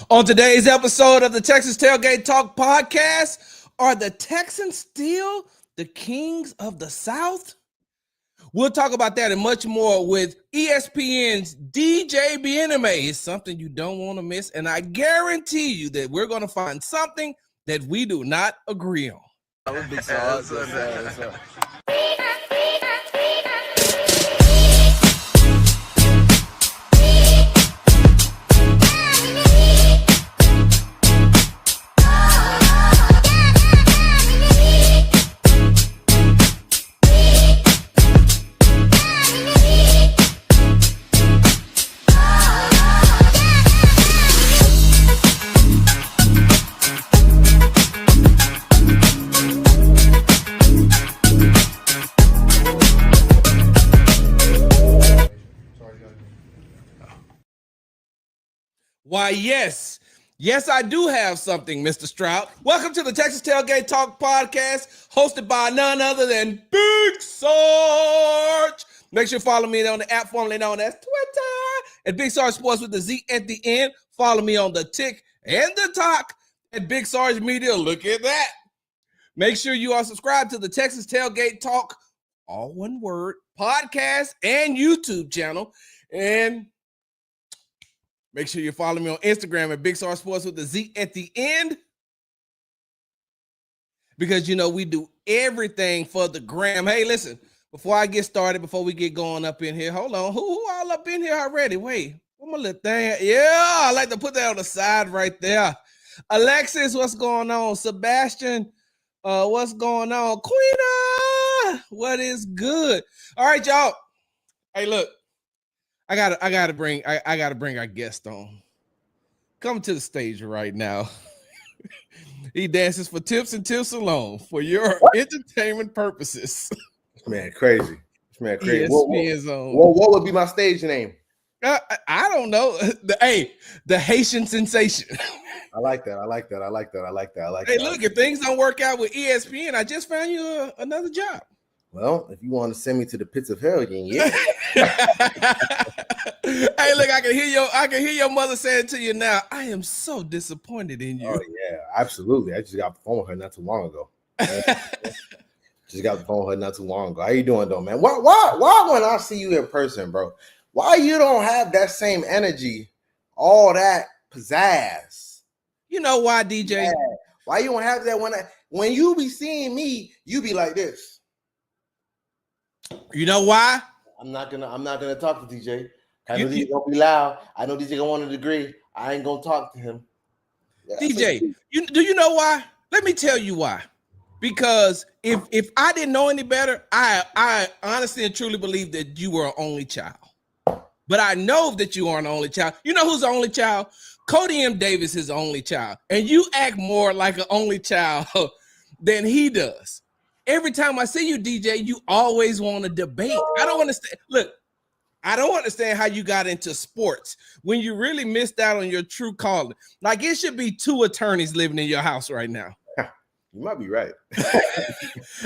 On today's episode of the Texas Tailgate Talk podcast, are the Texans still the kings of the South? We'll talk about that and much more with ESPN's DJ Bien-Aime. It's something you don't want to miss, and I guarantee you that we're going to find something that we do not agree on. Why, yes, I do have something, Mr. Stroud. Welcome to the Texas Tailgate Talk podcast, hosted by none other than Big Sarge. Make sure you follow me on the app formerly known as Twitter at Big Sarge Sports with the Z at the end. Follow me on the Tick and the Talk at Big Sarge Media. Look at that. Make sure you are subscribed to the Texas Tailgate Talk, all one word, podcast and YouTube channel. And make sure you follow me on Instagram at Big Sarge Sports with the Z at the end. Because, you know, we do everything for the gram. Hey, listen, before I get started, before we get going up in here, hold on. Who all up in here already? Wait, what my little thing? Yeah, I like to put that on the side right there. Alexis, what's going on? Sebastian, what's going on? Queena, what is good? All right, y'all. Hey, look. I gotta bring our guest on. Come to the stage right now. He dances for tips and tips alone for your entertainment purposes. This man crazy. This man crazy. ESPN What would be my stage name? I don't know. The Haitian sensation. I like that. Hey, look, if things don't work out with ESPN, I just found you another job. Well, if you want to send me to the pits of hell, then yeah. Hey, look, I can hear your mother saying to you now, I am so disappointed in you. Oh, yeah, absolutely. I just got the phone with her not too long ago. How you doing, though, man? Why when I see you in person, bro, why you don't have that same energy, all that pizzazz? You know why, DJ? Yeah. Why you don't have that when you be seeing me, you be like this? You know why? I'm not gonna talk to DJ. I know DJ gonna be loud. I know DJ gonna want to agree. I ain't gonna talk to him. Yeah, DJ, do you know why? Let me tell you why. Because if I didn't know any better, I honestly and truly believe that you were an only child. But I know that you are an only child. You know who's the only child? Cody M. Davis is the only child. And you act more like an only child than he does. Every time I see you, DJ, you always want to debate. I don't understand. Look, I don't understand how you got into sports when you really missed out on your true calling. Like, it should be 2 attorneys living in your house right now. You might be right.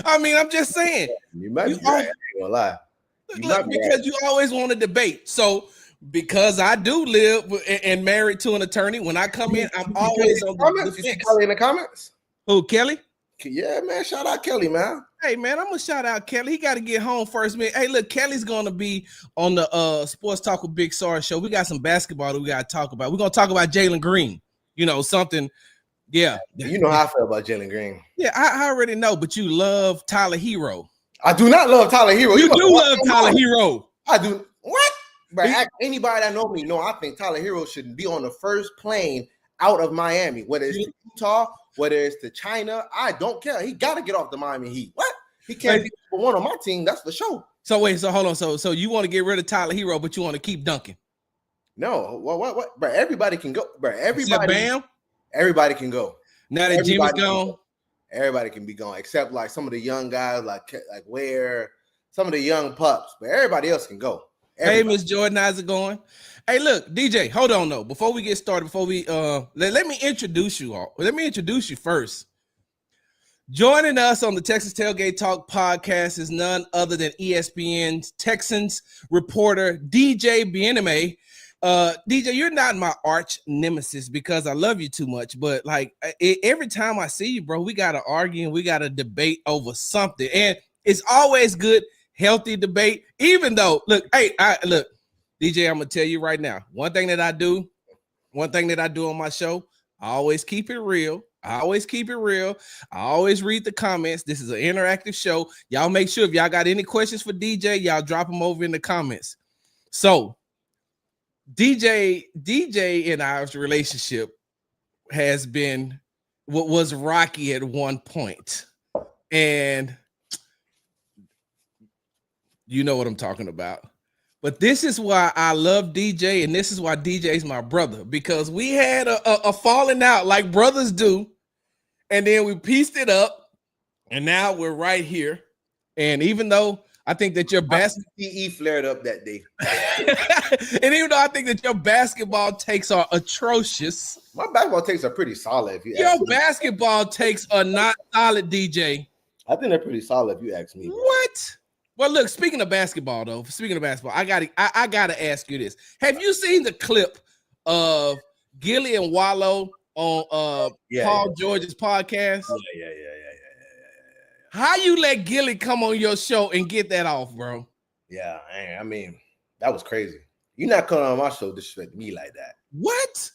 I mean, I'm just saying. You might be right. I ain't gonna lie. Because you always want to debate. So, because I do live and married to an attorney, when I come in, I'm always on the defense. Kelly in the comments? Who, Kelly? Yeah, man. Shout out Kelly, man. Hey, man, I'm going to shout out Kelly. He got to get home first, man. Hey, look, Kelly's going to be on the Sports Talk with Big Sarge show. We got some basketball that we got to talk about. We're going to talk about Jalen Green. You know, something. Yeah. You know how I feel about Jalen Green. Yeah, I already know, but you love Tyler Hero. I do not love Tyler Hero. You do love Tyler Hero. I do. What? But anybody that know me know I think Tyler Hero should be on the first plane out of Miami, whether it's to Utah, whether it's to China. I don't care. He got to get off the Miami Heat. What? He can't be for one on my team. That's for sure. So wait, so hold on. So you want to get rid of Tyler Hero, but you want to keep Duncan? No. What? But everybody can go. But everybody can go. Now that Jimmy's gone, everybody can be gone except like some of the young guys, like Ware, some of the young pups. But everybody else can go. Everybody. Hey, Miss Jordan, how's it going? Hey, look, DJ, hold on though. Before we get started, let me introduce you all. Let me introduce you first. Joining us on the Texas Tailgate Talk podcast is none other than ESPN's Texans reporter DJ Bien-Aime. DJ, you're not my arch nemesis because I love you too much, but like every time I see you, bro, we gotta argue and we gotta debate over something, and it's always good, healthy debate. Even though, look, look, DJ, I'm gonna tell you right now, one thing that I do on my show, I always keep it real. I always read the comments. This is an interactive show. Y'all make sure if y'all got any questions for DJ, y'all drop them over in the comments. So DJ and I's relationship has been what was rocky at one point, and you know what I'm talking about. But this is why I love DJ, and this is why DJ is my brother, because we had a falling out like brothers do, and then we pieced it up, and now we're right here. And even though I think that your PE flared up that day. And even though I think that your basketball takes are atrocious. My basketball takes are pretty solid. Your basketball takes are not solid, DJ. I think they're pretty solid if you ask me. Bro. What? Well, look, speaking of basketball, I gotta ask you this. Have you seen the clip of Gilly and Wallow on Paul George's podcast? Yeah. How you let Gilly come on your show and get that off, bro? Yeah, I mean, that was crazy. You're not coming on my show disrespect me like that. What?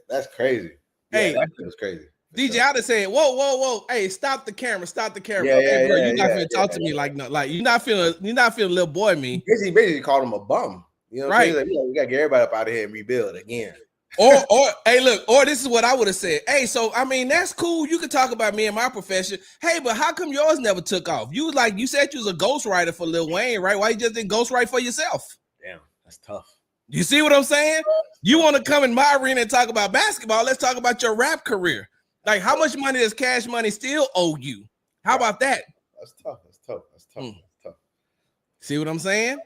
That's crazy. Hey, that was crazy. DJ, I'd have said, whoa. Hey, stop the camera. Yeah, hey, bro, you're not gonna talk to me like you're not feeling little boy me. He basically called him a bum. You know what I'm saying? Like, we gotta get everybody up out of here and rebuild again. or hey, look, or this is what I would have said. Hey, so I mean, that's cool. You can talk about me and my profession. Hey, but how come yours never took off? You said you was a ghostwriter for Lil Wayne, right? Why you just didn't ghostwrite for yourself? Damn, that's tough. You see what I'm saying? You want to come in my arena and talk about basketball? Let's talk about your rap career. Like, how much money does Cash Money still owe you? How about that? That's tough. That's tough. See what I'm saying?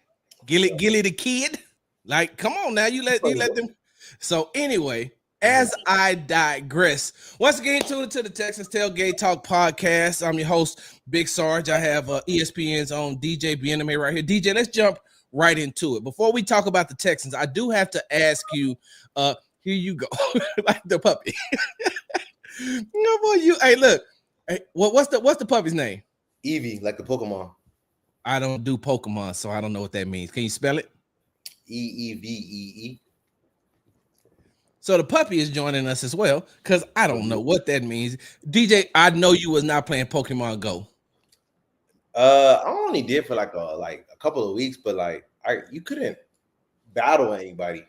Gilly the kid. Like, come on now. You let them. So anyway, as I digress, once again, tune into the Texans Tailgate Talk podcast. I'm your host, Big Sarge. I have ESPN's own DJ Bien-Aime right here. DJ, let's jump right into it. Before we talk about the Texans, I do have to ask you, here you go, like the puppy. No boy, hey, look. Hey, what's the puppy's name? Eevee, like the Pokemon. I don't do Pokemon, so I don't know what that means. Can you spell it? Eevee. So the puppy is joining us as well, because I don't know what that means. DJ, I know you was not playing Pokemon Go. I only did for like a couple of weeks, but you couldn't battle anybody.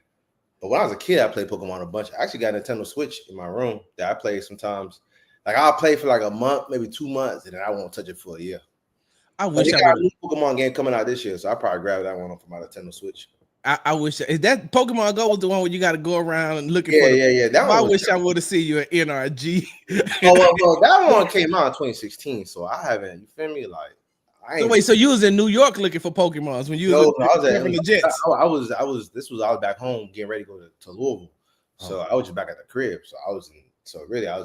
But when I was a kid, I played Pokemon a bunch. I actually got a Nintendo Switch in my room that I play sometimes. Like I'll play for like a month, maybe 2 months, and then I won't touch it for a year. I wish I got a new Pokemon game coming out this year, so I probably grab that one off of my Nintendo Switch. I wish that Pokemon Go was the one where you got to go around and looking for. Yeah. I wish I would have seen you at NRG. Well, that one came out in 2016, so I haven't. You feel me? Like, so you was in New York looking for Pokemons when you was at the Jets. I was back home getting ready to go to Louisville, so I was just back at the crib. So I was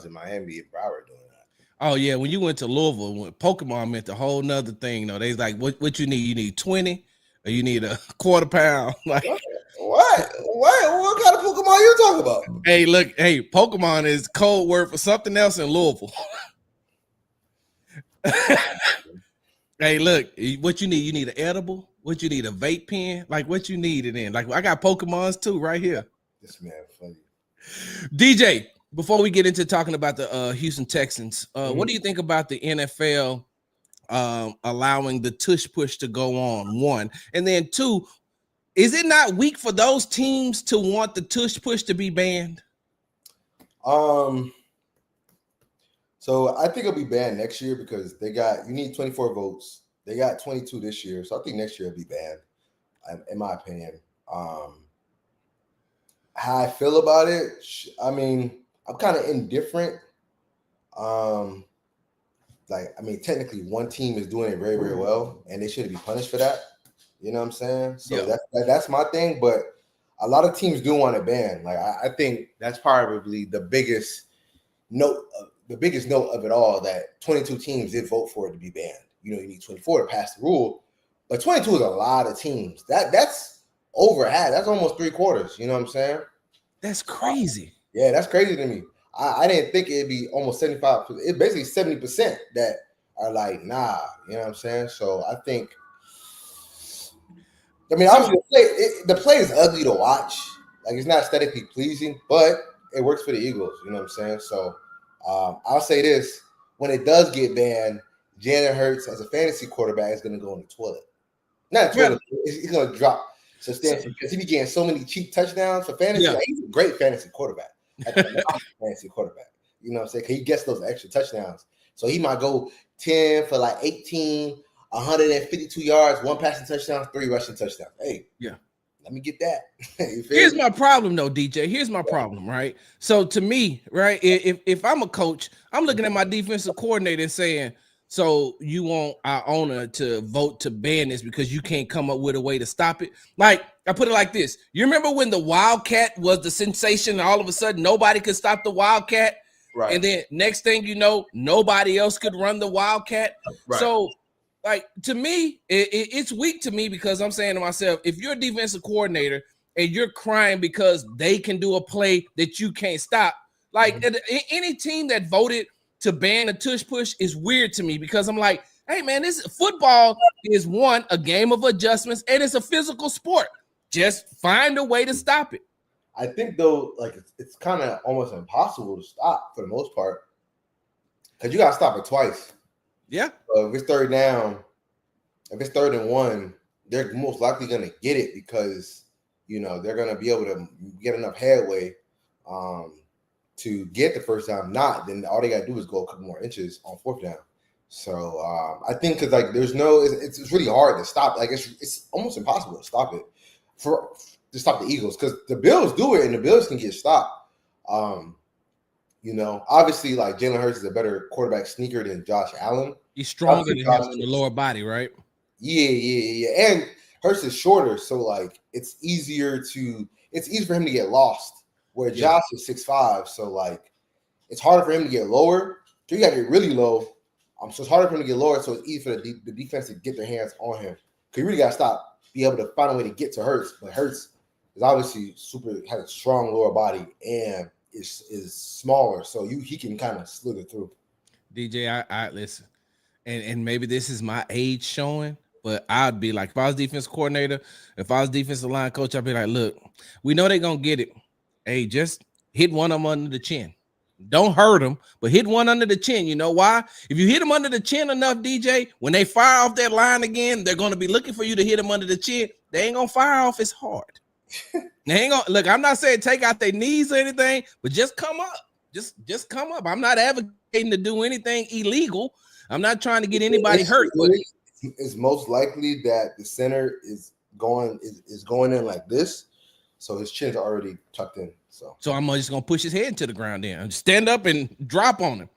in Miami and Broward doing that. Oh yeah, when you went to Louisville, when Pokemon meant a whole nother thing. They was like, what you need? You need 20. Or you need a quarter pound. Like what? What kind of Pokemon you talking about? Hey, look, Pokemon is code word for something else in Louisville. Hey, look, what you need? You need an edible? What you need? A vape pen? Like what you need it in? Like I got Pokemons too right here. This man funny. DJ, before we get into talking about the Houston Texans, what do you think about the NFL allowing the tush push to go on, one, and then two, is it not weak for those teams to want the tush push to be banned? So I think it'll be banned next year because you need 24 votes. They got 22 this year, so I think next year it'll be banned, in my opinion. How I feel about it, I mean, I'm kind of indifferent. Technically one team is doing it very, very well, and they shouldn't be punished for that. You know what I'm saying? So that's my thing. But a lot of teams do want to ban. Like I think that's probably the biggest note of it all. That 22 teams did vote for it to be banned. You need 24 to pass the rule, but 22 is a lot of teams. That's over half. That's almost 3/4. You know what I'm saying? That's crazy. Yeah, that's crazy to me. I didn't think it'd be almost 75%. It's basically 70% that are like, nah, you know what I'm saying? So I think, I mean, obviously the play is ugly to watch. Like, it's not aesthetically pleasing, but it works for the Eagles. You know what I'm saying? So I'll say this: when it does get banned, Jalen Hurts as a fantasy quarterback is going to go in the toilet. Not the toilet. He's going to drop substantially because he be getting so many cheap touchdowns for fantasy. Yeah. Like, he's a great fantasy quarterback. Fantasy quarterback. You know what I'm saying? He gets those extra touchdowns. So he might go 10 for like 18, 152 yards, 1 passing touchdown, 3 rushing touchdowns. Hey, yeah. Let me get that. Here's my problem, though, DJ. Here's my problem, right? So to me, right, if I'm a coach, I'm looking at my defensive coordinator and saying, so you want our owner to vote to ban this because you can't come up with a way to stop it? Like, I put it like this. You remember when the Wildcat was the sensation and all of a sudden nobody could stop the Wildcat? Right. And then next thing you know, nobody else could run the Wildcat. Right. So, like, to me, it's weak to me because I'm saying to myself, if you're a defensive coordinator and you're crying because they can do a play that you can't stop, like any team that voted to ban a tush push is weird to me because I'm like, hey, man, this football is a game of adjustments and it's a physical sport. Just find a way to stop it. I think, though, like it's kind of almost impossible to stop for the most part because you got to stop it twice. Yeah. If it's third down, if it's 3rd and 1, they're most likely going to get it because, you know, they're going to be able to get enough headway to get the first down. Not, then all they got to do is go a couple more inches on 4th down. So I think because, like, there's no – it's really hard to stop. Like, it's almost impossible to stop it to stop the Eagles because the Bills do it and the Bills can get stopped. You know, obviously, like, Jalen Hurts is a better quarterback sneaker than Josh Allen. He's stronger than him on the lower body, right? Yeah. And Hurts is shorter, so, like, it's easier for him to get lost. Where Josh is 6'5", so, like, it's harder for him to get lower. So you got to get really low. So it's harder for him to get lower, so it's easy for the defense to get their hands on him. Because you really got to be able to find a way to get to Hurts. But Hurts is obviously has a strong lower body and is smaller, so he can kind of slither through. DJ, I listen, and maybe this is my age showing, but I'd be like, if I was defense coordinator, if I was defensive line coach, I'd be like, look, we know they're gonna get it. Hey, just hit one of them under the chin. Don't hurt them, but hit one under the chin. You know why? If you hit them under the chin enough, DJ, when they fire off that line again, they're gonna be looking for you to hit them under the chin. They ain't gonna fire off as hard. They ain't gonna look. I'm not saying take out their knees or anything, but just come up. Just come up. I'm not advocating to do anything illegal. I'm not trying to get anybody hurt. But it's most likely that the center is going in like this, so his chin's already tucked in. So I'm just gonna push his head into the ground. Then stand up and drop on him.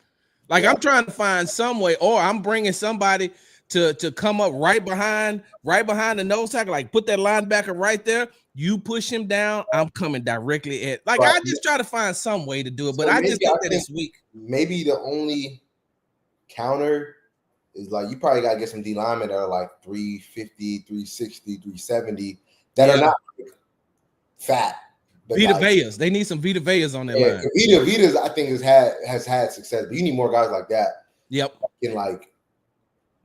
Like, I'm trying to find some way, or I'm bringing somebody to come up right behind the nose tackle. Like, put that linebacker right there. You push him down, I'm coming directly at. Like, I just try to find some way to do it, but I just think that it's weak. Maybe the only counter is, like, you probably got to get some D linemen that are like 350, 360, 370 that are not fat. Vita Veas. They need some Vita Veas on their line. Vita's, I think, has had success, but you need more guys like that. Yep. That can, like,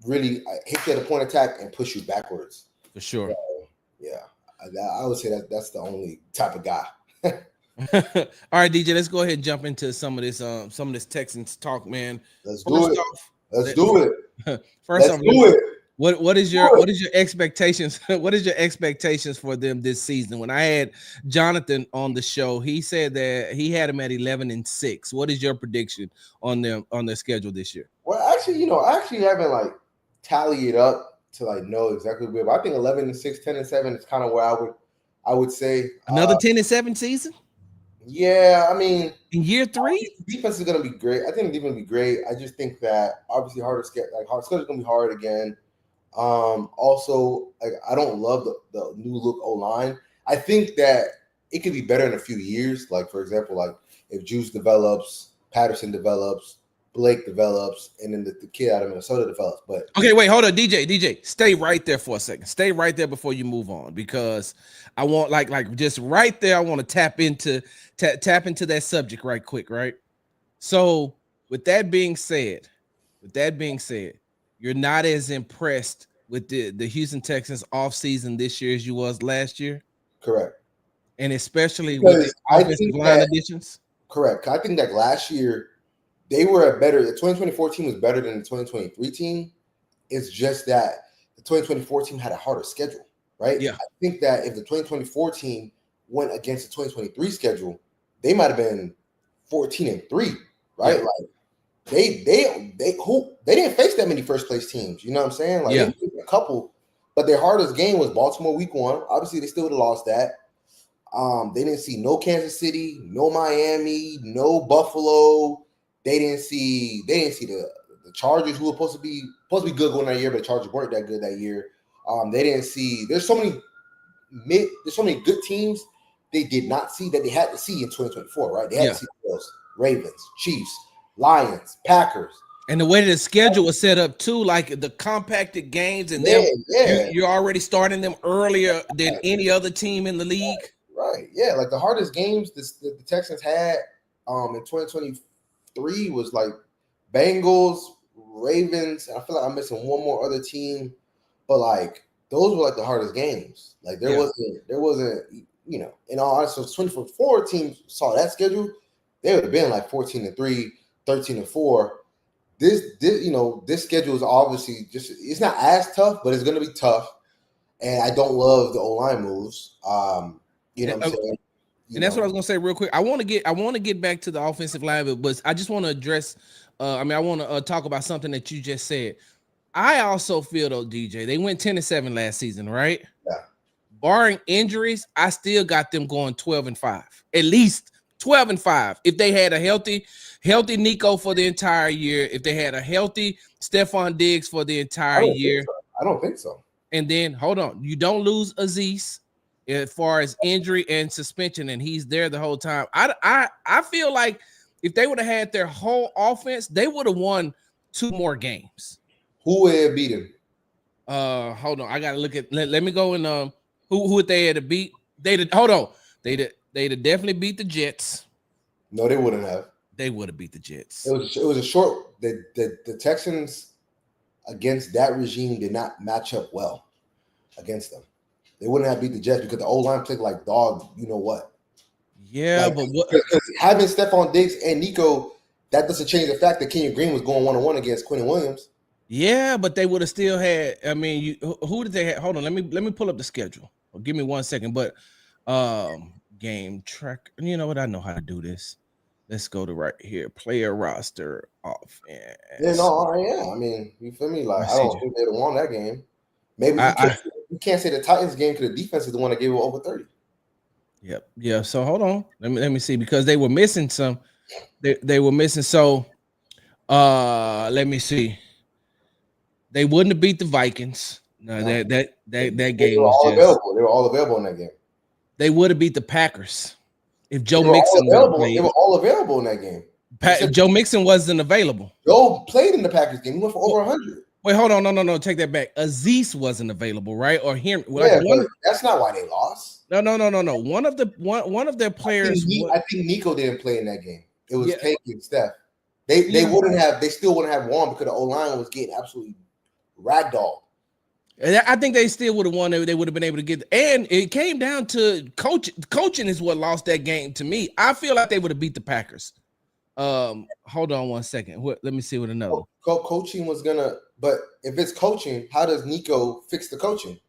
really hit you at a point attack and push you backwards. For sure. So, yeah. I would say that's the only type of guy. All right, DJ, let's go ahead and jump into some of this Texans talk, man. Let's do it. First off, what is your expectations? What is your expectations for them this season? When I had Jonathan on the show, he said that he had them at 11-6. What is your prediction on their schedule this year? Well, actually, I haven't, like, tallied it up to, like, know exactly where, but I think 11-6, 10-7 is kind of where I would say another 10-7 season. Yeah, I mean, in year 3, defense is going to be great. I think defense will be great. I just think that obviously schedule is going to be hard again. Also, like, I don't love the new look O-line. I think that it could be better in a few years. Like, for example, like, if Juice develops, Patterson develops, Blake develops, and then the kid out of Minnesota develops. But okay, wait, hold on, DJ, stay right there for a second. Stay right there before you move on, because I want like just right there. I want to tap into that subject right quick, right? So with that being said, you're not as impressed with the Houston Texans offseason this year as you was last year, correct, and especially because with the offensive line additions. Correct. I think that last year they were better. The 2024 team was better than the 2023 team. It's just that the 2024 team had a harder schedule, right? Yeah. I think that if the 2024 team went against the 2023 schedule, they might have been 14-3, right? Yeah. Like they didn't face that many first place teams. You know what I'm saying? Like they faced a couple, but their hardest game was Baltimore week 1. Obviously, they still would have lost that. They didn't see no Kansas City, no Miami, no Buffalo. They didn't see the Chargers, who were supposed to be good going that year, but the Chargers weren't that good that year. They didn't see. There's so many good teams they did not see that they had to see in 2024, right? They had to see the Bills, Ravens, Chiefs, Lions, Packers. And the way the schedule was set up too, like the compacted games, and you're already starting them earlier than any other team in the league. Right. Yeah. Like the hardest games the Texans had in 2023 was like Bengals, Ravens, and I feel like I'm missing one more other team, but like those were like the hardest games. Like there wasn't, you know, in all honesty, if 24 teams saw that schedule, they would have been like 14-3, 13-4. This schedule is obviously it's not as tough, but it's gonna be tough. And I don't love the O-line moves. You know what I'm saying? And that's what I was gonna say real quick. I want to get back to the offensive line, but I just want to address. I want to talk about something that you just said. I also feel though, DJ, they went 10-7 last season, right? Yeah. Barring injuries, I still got them going 12-5, at least 12-5. If they had a healthy Nico for the entire year, if they had a healthy Stephon Diggs for the entire year, I don't think so. And then hold on, you don't lose Azeez as far as injury and suspension, and he's there the whole time. I feel like if they would have had their whole offense, they would have won 2 more games. Who would have beat him? Hold on, I gotta look at. Let me go and who would they have to beat? They'd have definitely beat the Jets. No, they wouldn't have. They would have beat the Jets. It was a short. The Texans against that regime did not match up well against them. They wouldn't have beat the Jets because the O-line played like dog. You know what? Yeah, like, but what? Having Stephon Diggs and Nico, that doesn't change the fact that Kenyon Green was going 1-on-1 against Quentin Williams. Yeah, but they would have still had. I mean, who did they have? Hold on, let me pull up the schedule. Give me 1 second. But game track. You know what? I know how to do this. Let's go to right here. Player roster offense. Yeah. I mean, you feel me? Like I don't think they'd have won that game. Maybe you can't say the Titans game because the defense is the one that gave it over 30. Yep. Yeah. So hold on. Let me see, because they were missing some. They were missing. So let me see. They wouldn't have beat the Vikings. No, that game was all available. They were all available in that game. They would have beat the Packers if Joe Mixon played. They were all available in that game. Joe Mixon wasn't available. Joe played in the Packers game. He went for over 100. Wait, hold on. No. Take that back. Azeez wasn't available, right? Or him? Yeah, but that's not why they lost. No. One of their players. I think Nico didn't play in that game. It was Kake and Steph. They wouldn't have. They still wouldn't have won because the O-line was getting absolutely ragdolled. And I think they still would have won. They would have been able to get. And it came down to coaching is what lost that game to me. I feel like they would have beat the Packers. Hold on 1 second. Let me see what another. Coaching was gonna. But if it's coaching, how does Nico fix the coaching?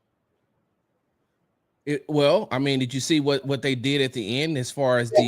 Well, I mean, did you see what they did at the end as far as I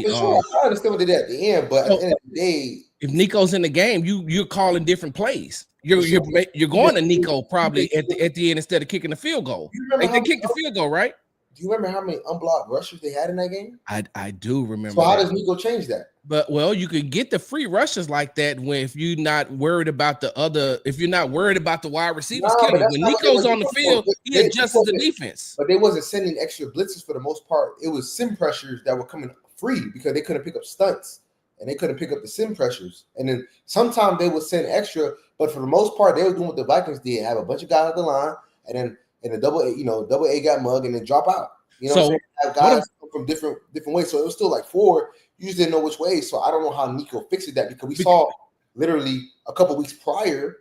understand what they did at the end, but at the end of the day, if Nico's in the game, you're calling different plays. You're going to Nico probably at the end instead of kicking the field goal. They kicked the field goal, right? Do you remember how many unblocked rushers they had in that game? I do remember. So how does Nico change that? But you could get the free rushes like that if you're not worried about the wide receivers killing. When Nico's on the field, he adjusts the defense. But they wasn't sending extra blitzes for the most part. It was sim pressures that were coming free because they couldn't pick up stunts. and they couldn't pick up the sim pressures. And then sometimes they would send extra, but for the most part, they were doing what the Vikings did: have a bunch of guys at the line, and then in a double A got mug, and then drop out. You know, what I'm saying? Have guys come from different ways. So it was still like 4. You just didn't know which way. So I don't know how Nico fixed that, because we saw literally a couple weeks prior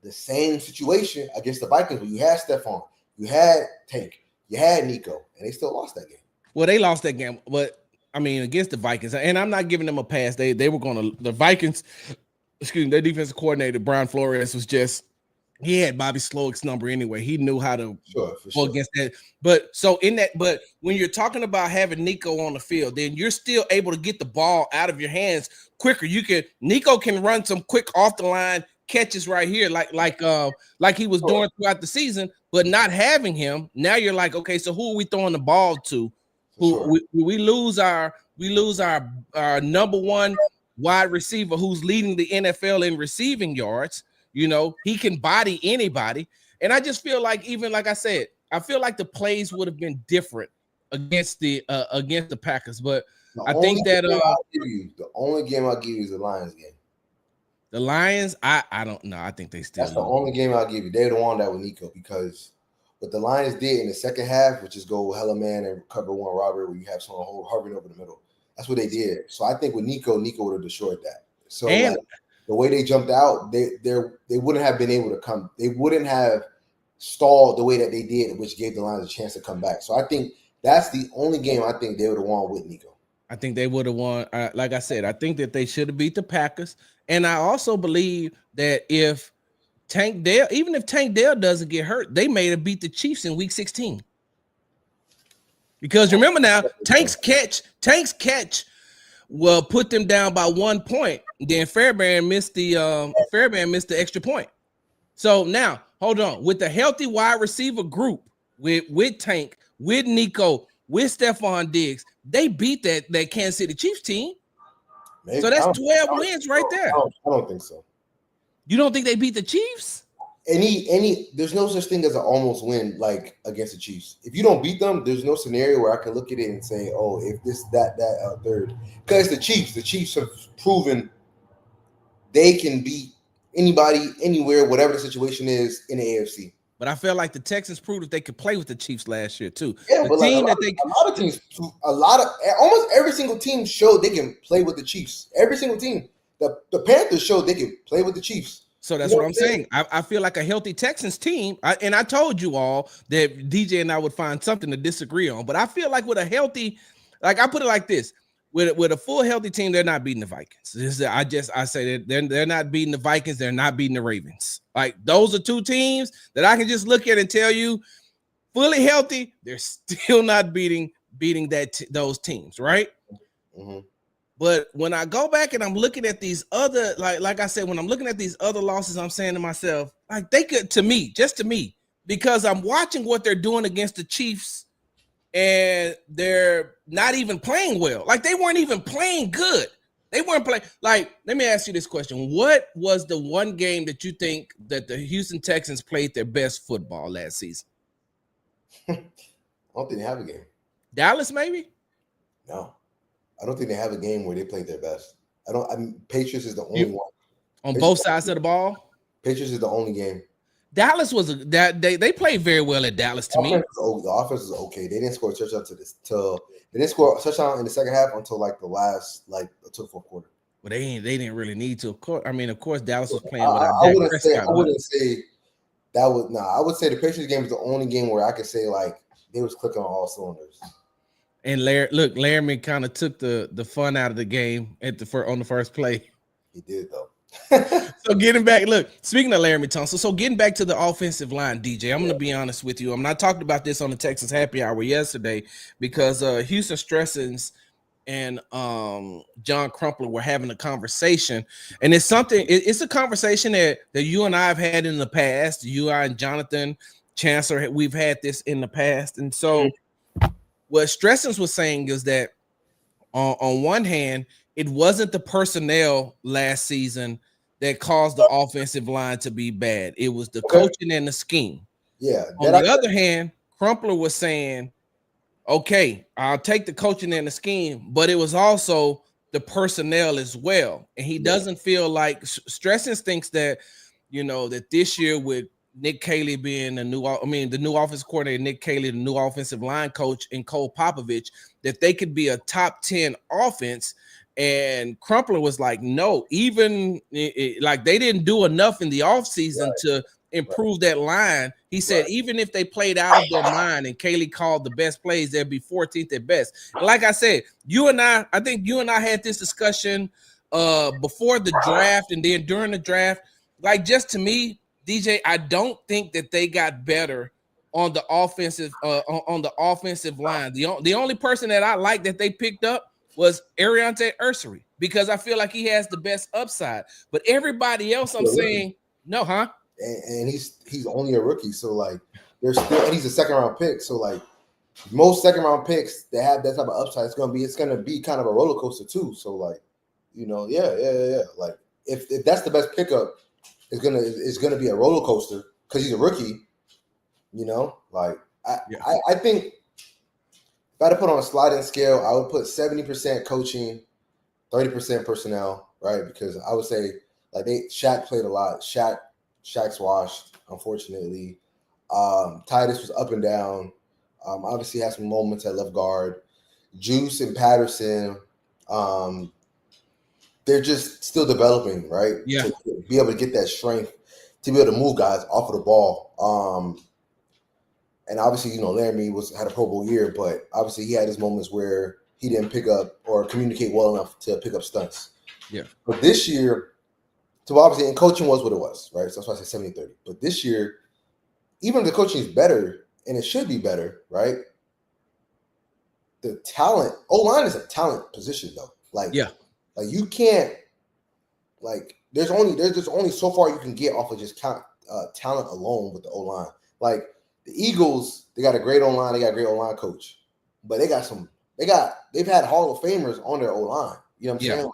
the same situation against the Vikings where you had Stephon, you had Tank, you had Nico, and they still lost that game. Well, they lost that game, but I mean, against the Vikings, and I'm not giving them a pass. They were going to the Vikings. Excuse me, their defensive coordinator Brian Flores was just, he had Bobby Slowick's number anyway. He knew how to go against that. But when you're talking about having Nico on the field, then you're still able to get the ball out of your hands quicker. Nico can run some quick off the line catches right here, like he was doing throughout the season. But not having him, now you're like, okay, so who are we throwing the ball to? We lose our number one wide receiver who's leading the NFL in receiving yards. You know, he can body anybody. And I just feel like, even like I said, I feel like the plays would have been different against the Packers. But I think that the only game I'll give you is the Lions game. The Lions, I don't know. I think they still. That's the only game I'll give you. They're the one that with Nico, because what the Lions did in the second half, which is go hella man and cover one robbery where you have someone hovering over the middle. That's what they did. So I think with Nico would have destroyed that. So the way they jumped out, they wouldn't have been able to come. They wouldn't have stalled the way that they did, which gave the Lions a chance to come back. So I think that's the only game I think they would have won with Nico. I think they would have won. Like I said, I think that they should have beat the Packers. And I also believe that if Tank Dell doesn't get hurt, they may have beat the Chiefs in Week 16. Because remember now, Tank's catch will put them down by 1 point. Then Fairbairn missed the extra point. So now, hold on. With the healthy wide receiver group, with Tank, with Nico, with Stephon Diggs, they beat that Kansas City Chiefs team. Maybe. So that's 12 wins right there. I don't think so. You don't think they beat the Chiefs? There's no such thing as an almost win like against the Chiefs. If you don't beat them, there's no scenario where I can look at it and say, oh, if this, that, third. Because the Chiefs have proven they can beat anybody, anywhere, whatever the situation is in the AFC. But I feel like the Texans proved that they could play with the Chiefs last year too. Yeah, but almost every single team showed they can play with the Chiefs. Every single team. The Panthers showed they can play with the Chiefs. So that's what I'm saying. I feel like a healthy Texans team, and I told you all that DJ and I would find something to disagree on. But I feel like with a healthy, like I put it like this, with a full healthy team, they're not beating the Vikings. I say that they're not beating the Vikings. They're not beating the Ravens. Like those are two teams that I can just look at and tell you, fully healthy, they're still not beating those teams, right? Mm-hmm. But when I go back and I'm looking at these other, like I said, when I'm looking at these other losses, I'm saying to myself, like they could, to me, because I'm watching what they're doing against the Chiefs, and they're not even playing well. Like they weren't even playing good. They weren't playing. Like, let me ask you this question: what was the one game that you think that the Houston Texans played their best football last season? I don't think they have a game. Dallas, maybe? No. I don't think they have a game where they played their best. Patriots is the only one. On both sides of the ball? Patriots is the only game. Dallas they played very well at Dallas to me. The offense is okay. They didn't score a touchdown they didn't score a touchdown in the second half until until the fourth quarter. Well, they didn't really need to. Of course, Dallas was playing without Dak Prescott. I wouldn't say that was I would say the Patriots game was the only game where I could say like they was clicking on all cylinders. And Laramie kind of took the fun out of the game on the first play. He did though. So getting back, speaking of Laramie Tunsil, so getting back to the offensive line, DJ, I'm going to be honest with you. I'm not talking about this on the Texas Happy Hour yesterday because Houston Stressens and John Crumpler were having a conversation, and it's a conversation that you and I have had in the past. You, I, and Jonathan Chancellor, we've had this in the past, and so what Stressens was saying is that on one hand, it wasn't the personnel last season that caused the offensive line to be bad. It was the coaching and the scheme. Yeah. On the other hand, Crumpler was saying, okay, I'll take the coaching and the scheme, but it was also the personnel as well. And he doesn't feel like Stresson thinks that, that this year with Nick Caley being the new offensive coordinator, Nick Caley, the new offensive line coach, and Cole Popovich, that they could be a top 10 offense. And Crumpler was like, no, even like they didn't do enough in the offseason to improve that line. He said, even if they played out of their mind and Caley called the best plays, they'd be 14th at best. And like I said, I think you and I had this discussion before the draft and then during the draft. Like, just to me, DJ, I don't think that they got better on the offensive line. The only person that I like that they picked up was Ariante Ursery, because I feel like he has the best upside. But everybody else, I'm saying, no, huh? And he's only a rookie, so like there's still, and he's a second round pick. So like most second round picks that have that type of upside, it's gonna be kind of a roller coaster too. So like, yeah. Like if that's the best pickup, it's gonna be a roller coaster because he's a rookie. Like I think if I had to put on a sliding scale, I would put 70% coaching, 30% personnel, right? Because I would say like Shaq played a lot. Shaq's washed, unfortunately. Titus was up and down. Obviously had some moments at left guard. Juice and Patterson, they're just still developing, right? Yeah. To be able to get that strength, to be able to move guys off of the ball. And obviously, Laramie had a Pro Bowl year, but obviously he had his moments where he didn't pick up or communicate well enough to pick up stunts. Yeah. But this year, so obviously, and coaching was what it was, right? So that's why I said 70-30. But this year, even if the coaching is better, and it should be better, right? The talent, O-line is a talent position, though. Like you can't, like, there's just only so far you can get off of just talent alone with the O-line. Like, the Eagles, they got a great O-line, they got a great O-line coach. But they've had Hall of Famers on their O-line. You know what I'm saying?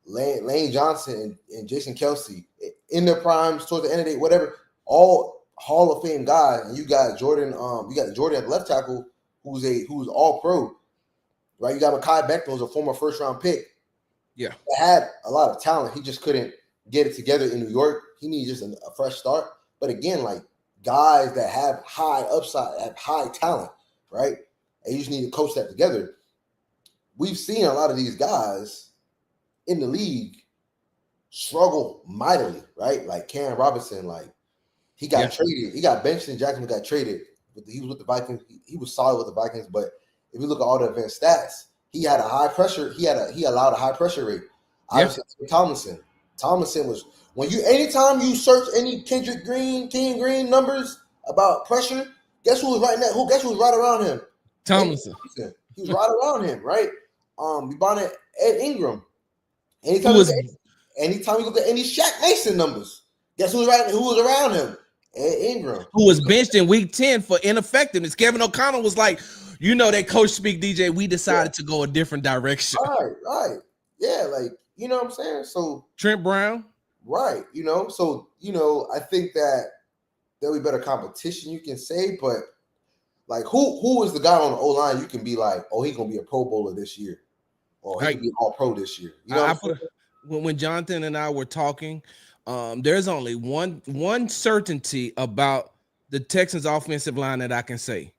Like Lane Johnson and Jason Kelsey in their primes towards the end of the day, whatever, all Hall of Fame guys. And you got Jordan, at the left tackle, who's all pro, right? You got Mekhi Becton, who's a former first round pick. Yeah. That had a lot of talent. He just couldn't get it together in New York. He needs just a fresh start. But again, like guys that have high upside, have high talent, right? And you just need to coach that together. We've seen a lot of these guys in the league struggle mightily, right? Like Karen Robinson, like he got traded. He got benched in Jacksonville, got traded. But he was with the Vikings. He was solid with the Vikings. But if you look at all the advanced stats, he had a high pressure. He allowed a high pressure rate. Obviously, Tomlinson was anytime you search any Kenyon Green numbers about pressure, guess who was right now? Guess who was right around him? Tomlinson. He was right around him, right? We bought Ed Ingram. Anytime you look at any Shaq Mason numbers, guess who was around him? Ed Ingram. Who was benched in week 10 for ineffectiveness. Kevin O'Connell was like, that coach speak, DJ, we decided to go a different direction. Right. Yeah, like, you know what I'm saying? So Trent Brown. Right. So, I think that there'll be better competition, you can say, but like who is the guy on the O-line you can be like, oh, he's gonna be a Pro Bowler this year? Or he can be all pro this year. When Jonathan and I were talking, there's only one certainty about the Texans offensive line that I can say.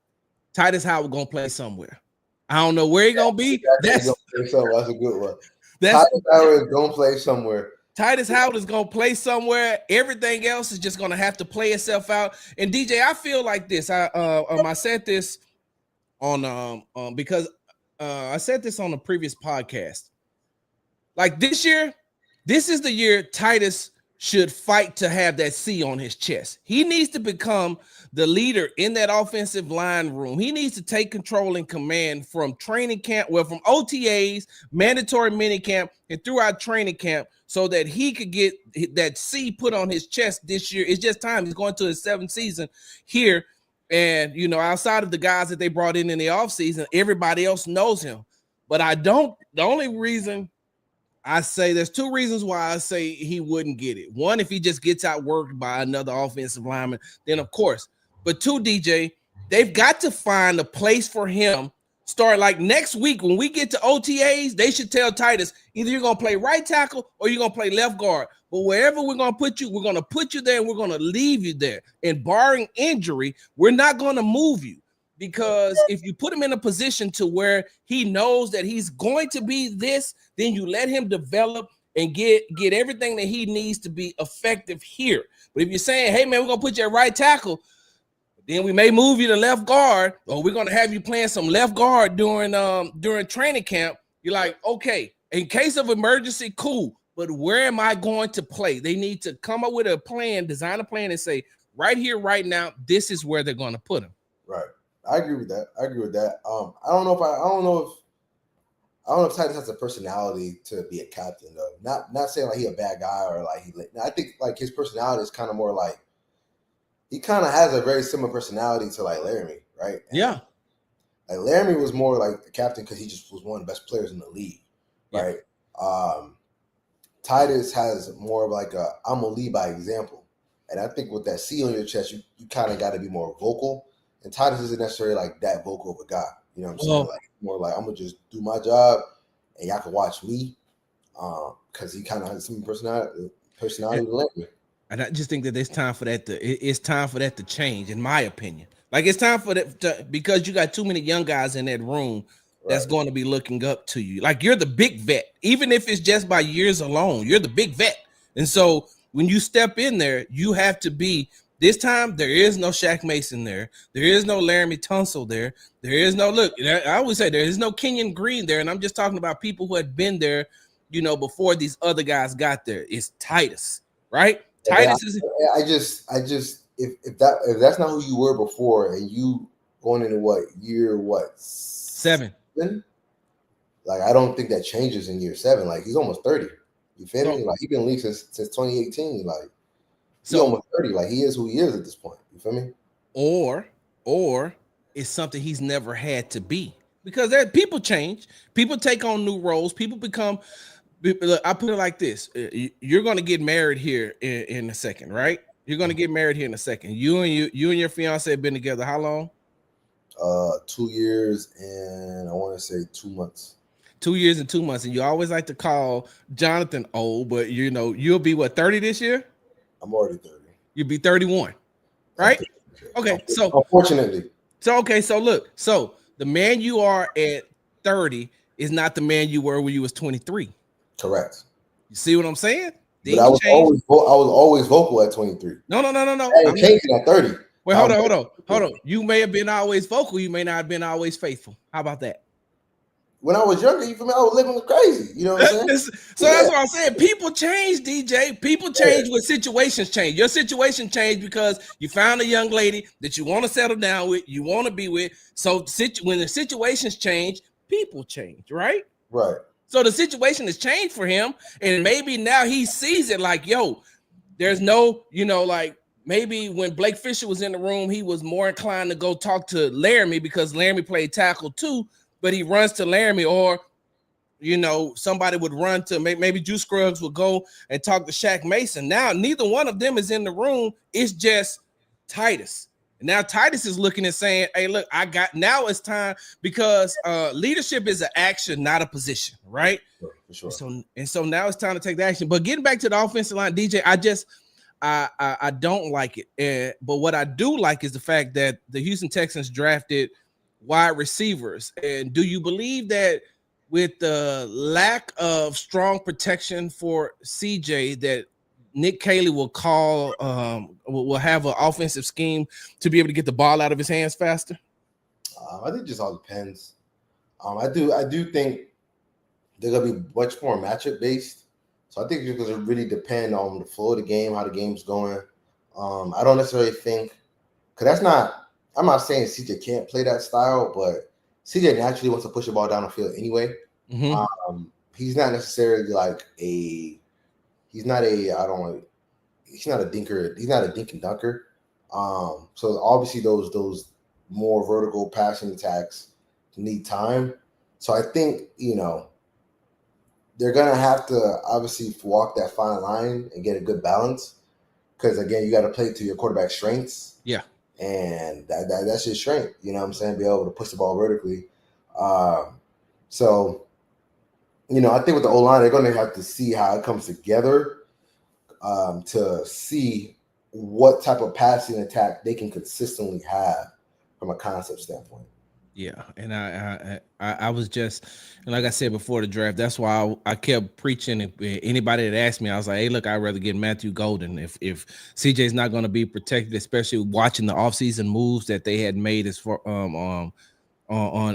Titus Howard gonna play somewhere. I don't know where he's gonna be. That's a good one. Titus Howard is gonna play somewhere. Titus Howard is gonna play somewhere. Everything else is just gonna have to play itself out. And DJ, I feel like this. I said this on because I said this on a previous podcast. Like this year, this is the year Titus should fight to have that C on his chest. He needs to become the leader in that offensive line room. He needs to take control and command from training camp, from OTAs, mandatory minicamp, and throughout training camp so that he could get that C put on his chest this year. It's just time. He's going to his 7th season here. And, outside of the guys that they brought in the offseason, everybody else knows him. But the only reason I say, there's 2 reasons why I say he wouldn't get it. One, if he just gets outworked by another offensive lineman, then of course. But 2, DJ, they've got to find a place for him start like next week when we get to OTAs, they should tell Titus either you're gonna play right tackle or you're gonna play left guard. But wherever we're gonna put you, we're gonna put you there and we're gonna leave you there. And barring injury, we're not gonna move you. Because if you put him in a position to where he knows that he's going to be this, then you let him develop and get everything that he needs to be effective here. But if you're saying, hey man, we're gonna put you at right tackle, then we may move you to left guard, or we're gonna have you playing some left guard during training camp. You're like, okay, in case of emergency, cool. But where am I going to play? They need to come up with a plan, design a plan, and say, right here, right now, this is where they're gonna put him. Right. I agree with that. I don't know if Titus has a personality to be a captain though. Not saying like he a bad guy or like I think like his personality is kind of more like he kind of has a very similar personality to like Laramie, right? And yeah. Like Laramie was more like the captain because he just was one of the best players in the league, right? Yeah. Titus has more of like I'm gonna lead by example, and I think with that C on your chest, you kind of got to be more vocal. And Titus isn't necessarily like that vocal of a guy. You know what I'm saying? Like more like I'm gonna just do my job, and y'all can watch me, because he kind of has some personality to let me. And I just think that it's time for that to change, in my opinion. Like it's time for that because you got too many young guys in that room that's going to be looking up to you. Like you're the big vet, even if it's just by years alone. You're the big vet, and so when you step in there, you have to be. This time, there is no Shaq Mason there. There is no Laramie Tunsil there. There is no, look, I always say there is no Kenyon Green there. And I'm just talking about people who had been there, before these other guys got there. It's Titus, right? Titus is. I just, if that's not who you were before and you going into year 7? Like, I don't think that changes in year 7. Like, he's almost 30. You feel me? Like, he's been in the league since 2018. Like, he's almost 30. Like he is who he is at this point. You feel me? Or it's something he's never had to be. Because people change. People take on new roles. People become. I put it like this: you're going to get married here in a second, right? You're going to get married here in a second. You and your fiance have been together how long? 2 years and I want to say 2 months. 2 years and 2 months, and you always like to call Jonathan old, but you'll be what, 30 this year? I'm already 30. You'll be 31, right? Okay, so unfortunately. So look, so the man you are at 30 is not the man you were when you was 23. Correct. You see what I'm saying? But I was always vocal at 23. No. I'm changing at 30. Wait, hold on. You may have been always vocal. You may not have been always faithful. How about that? When I was younger, you feel me? I was living crazy. You know what I'm saying? That's what I'm saying. People change, DJ. People change when situations change. Your situation changed because you found a young lady that you want to settle down with, you want to be with. So when the situations change, people change, right? Right. So the situation has changed for him, and maybe now he sees it like, yo, there's no, like maybe when Blake Fisher was in the room, he was more inclined to go talk to Laramie because Laramie played tackle too. But he runs to Laramie, or somebody would run to maybe Juice Scruggs would go and talk to Shaq Mason. Now neither one of them is in the room. It's just Titus. And now Titus is looking and saying, "Hey, look, now it's time," because leadership is an action, not a position, right? For sure. So now it's time to take the action. But getting back to the offensive line, DJ, I don't like it. But what I do like is the fact that the Houston Texans drafted wide receivers. And do you believe that with the lack of strong protection for CJ, that Nick Caley will will have an offensive scheme to be able to get the ball out of his hands faster? I think it just all depends. I do think they're gonna be much more matchup based. So I think it's gonna really depend on the flow of the game, how the game's going. I don't necessarily think, because I'm not saying CJ can't play that style, but CJ naturally wants to push the ball down the field anyway. Mm-hmm. He's not necessarily like he's not a dinker. He's not a dink and dunker. So obviously those more vertical passing attacks need time. So I think, they're going to have to obviously walk that fine line and get a good balance. Because again, you got to play to your quarterback's strengths. Yeah. And that's his strength, you know what I'm saying? Be able to push the ball vertically. So, I think with the O-line, they're going to have to see how it comes together to see what type of passing attack they can consistently have from a concept standpoint. Yeah, and I was just, and like I said before the draft, that's why I kept preaching. If anybody that asked me, I was like, hey, look, I'd rather get Matthew Golden if CJ's not going to be protected, especially watching the offseason moves that they had made as far on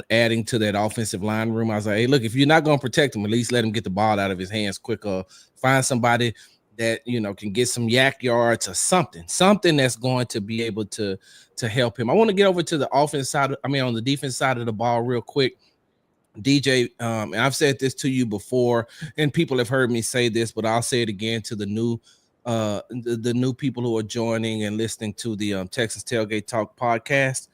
adding to that offensive line room. I was like, hey, look, if you're not going to protect him, at least let him get the ball out of his hands quicker. Find somebody that can get some yak yards or something that's going to be able to help him. I want to get over to the offense side. On the defense side of the ball real quick. DJ, and I've said this to you before, and people have heard me say this, but I'll say it again to the new the new people who are joining and listening to the Texas Tailgate Talk podcast.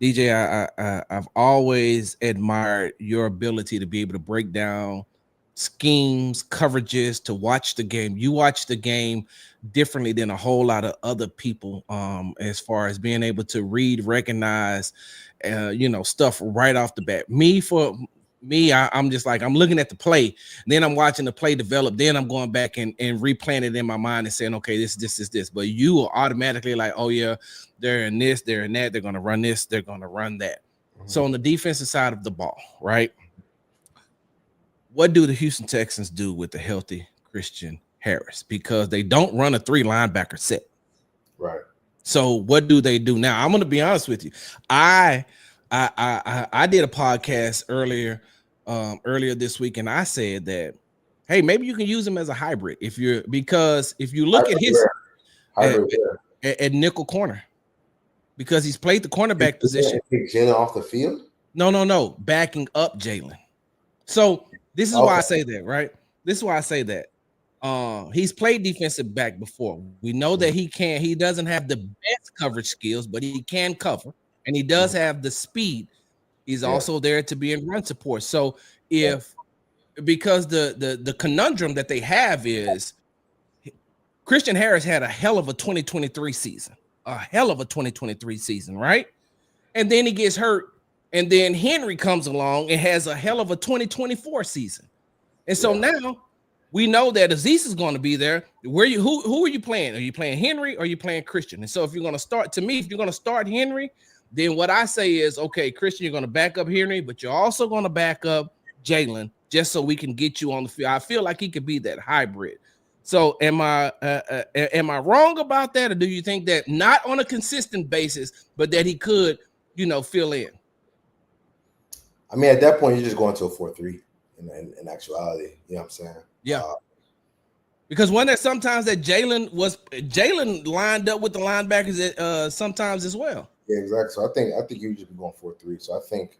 DJ, I've always admired your ability to be able to break down schemes, coverages, to watch the game. You watch the game differently than a whole lot of other people, as far as being able to read, recognize, stuff right off the bat. I'm just like, I'm looking at the play, then I'm watching the play develop, then I'm going back and replaying it in my mind and saying, okay, this is this. But you are automatically like, oh yeah, they're in this, they're in that, they're going to run this, they're going to run that. Mm-hmm. So on the defensive side of the ball, right? What do the Houston Texans do with the healthy Christian Harris? Because they don't run a 3 linebacker set. Right. So what do they do now? I'm going to be honest with you. I did a podcast earlier this week, and I said that, hey, maybe you can use him as a hybrid because if you look at his at nickel corner, because he's played the cornerback position. Take Jalen off the field? No, backing up Jalen. So this is why I say that, right? This is why I say that. He's played defensive back before. We know that he doesn't have the best coverage skills, but he can cover, and he does have the speed. He's also there to be in run support. So because the conundrum that they have is Christian Harris had a hell of a 2023 season, right? And then he gets hurt. And then Henry comes along and has a hell of a 2024 season. And so now we know that Aziz is going to be there. Who are you playing? Are you playing Henry or are you playing Christian? And so if you're going to start Henry, then what I say is, okay, Christian, you're going to back up Henry, but you're also going to back up Jalen just so we can get you on the field. I feel like he could be that hybrid. So am I wrong about that? Or do you think that not on a consistent basis, but that he could, fill in? At that point, you're just going to a 4-3 in actuality. You know what I'm saying? Yeah. Because when there's sometimes that Jalen lined up with the linebackers sometimes as well. Yeah, exactly. So I think you just be going 4-3. So I think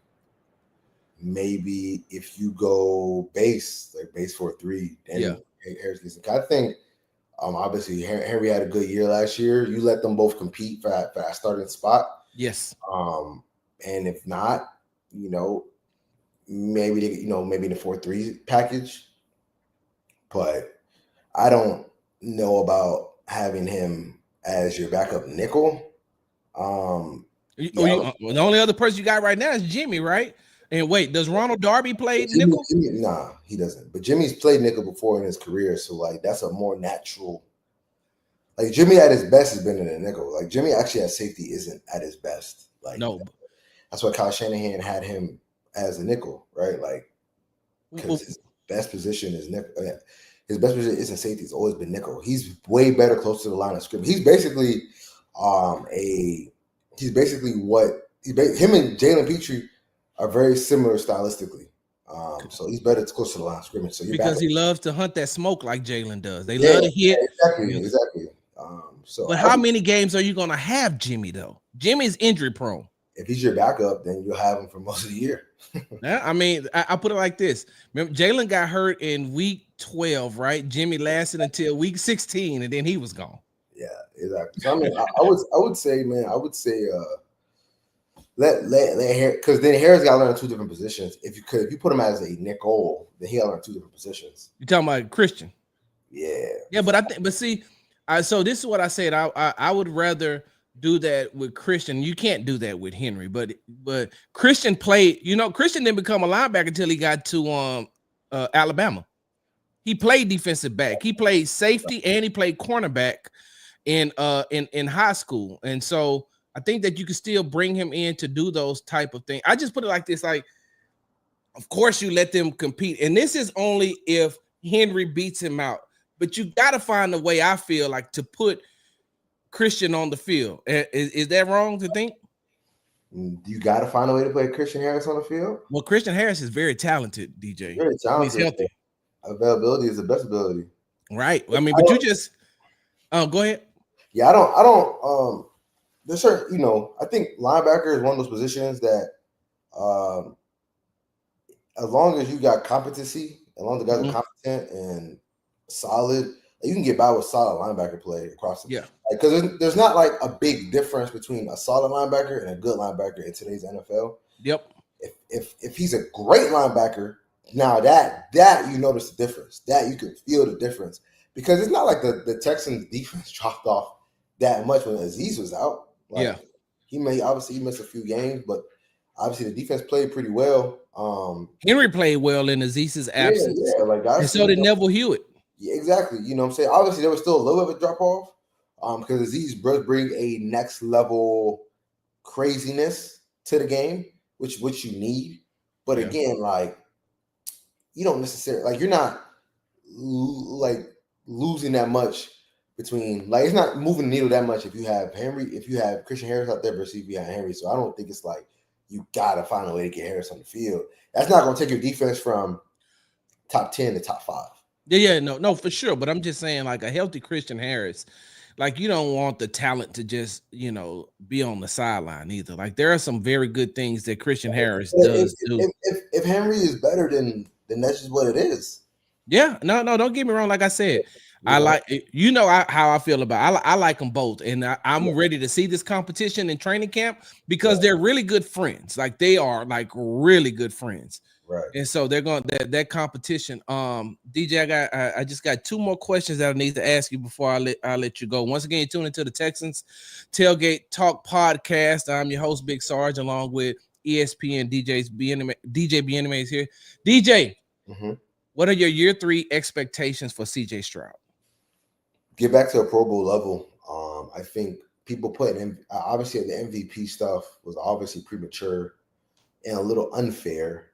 maybe if you go base 4-3, then Harris gets it. I think obviously Henry had a good year last year. You let them both compete for that starting spot. Yes. And if not, maybe maybe in the 4-3 package, but I don't know about having him as your backup nickel. The only other person you got right now is Jimmy, right? And wait, does Ronald Darby play nickel? Nah, he doesn't. But Jimmy's played nickel before in his career, so like that's a more natural. Like Jimmy at his best has been in a nickel. Like Jimmy actually at safety isn't at his best. Like no, that's why Kyle Shanahan had him as a nickel, right? Like because his best position is nickel. His best position isn't safety. It's always been nickel. He's way better close to the line of scrimmage. He's basically him and Jalen Petrie are very similar stylistically. So he's better close to the line of scrimmage. So because he loves to hunt that smoke like Jalen does. They love to hit. Exactly. But how many games are you going to have Jimmy though? Jimmy's injury prone. If he's your backup, then you'll have him for most of the year. I put it like this. Remember, Jalen got hurt in week 12, right? Jimmy lasted until week 16, and then he was gone. Yeah, exactly. So I would say let Harris, because then Harris got to learn 2 different positions. If you put him as a nickel, then he got to learn 2 different positions. You're talking about Christian? Yeah. Yeah, but so this is what I said. I would rather do that with Christian. You can't do that with Henry, but Christian played. Christian didn't become a linebacker until he got to Alabama. He played defensive back. He played safety and he played cornerback in high school. And so I think that you can still bring him in to do those type of things. I just put it like this: like, of course you let them compete, and this is only if Henry beats him out. But you got to find a way, I feel like, to put Christian on the field. Is that wrong to think? You got to find a way to play Christian Harris on the field. Well, Christian Harris is very talented, DJ. Very talented. He's healthy. Availability is the best ability. Right. I mean, but you just go ahead. Yeah, I don't there's certain, I think linebacker is one of those positions that as long as you got competency, as long as the guys are competent and solid, you can get by with solid linebacker play across the because there's not like a big difference between a solid linebacker and a good linebacker in today's NFL. Yep. If he's a great linebacker, now that you notice the difference, that you can feel the difference, because it's not like the Texans defense dropped off that much when Azeez was out. Like, he missed a few games, but obviously the defense played pretty well. Henry played well in Azeez's absence. Yeah, like that. And so did Neville Hewitt. Yeah, exactly. You know what I'm saying? Obviously, there was still a little bit of a drop off because Azeez does bring a next level craziness to the game, which you need. But again, like, you don't necessarily, like, you're not like losing that much between, like, it's not moving the needle that much if you have Christian Harris out there versus if you have Henry. So I don't think it's like you gotta find a way to get Harris on the field. That's not gonna take your defense from top 10 to top 5. No, for sure. But I'm just saying, like, a healthy Christian Harris, like, you don't want the talent to just, be on the sideline either. Like, there are some very good things that Christian Harris does do. If Henry is better, then that's just what it is. Yeah, no, don't get me wrong. Like I said, I like, how I feel about it. I like them both, and I'm ready to see this competition in training camp because they're really good friends. Like, they are like really good friends. Right. And so they're going that competition. DJ, I just got 2 more questions that I need to ask you before I let you go. Once again, you're tuning into the Texans Tailgate Talk podcast. I'm your host, Big Sarge, along with ESPN DJ Bien-Aime is here. DJ, what are your year 3 expectations for CJ Stroud? Get back to a Pro Bowl level. I think people putting obviously the MVP stuff was obviously premature and a little unfair.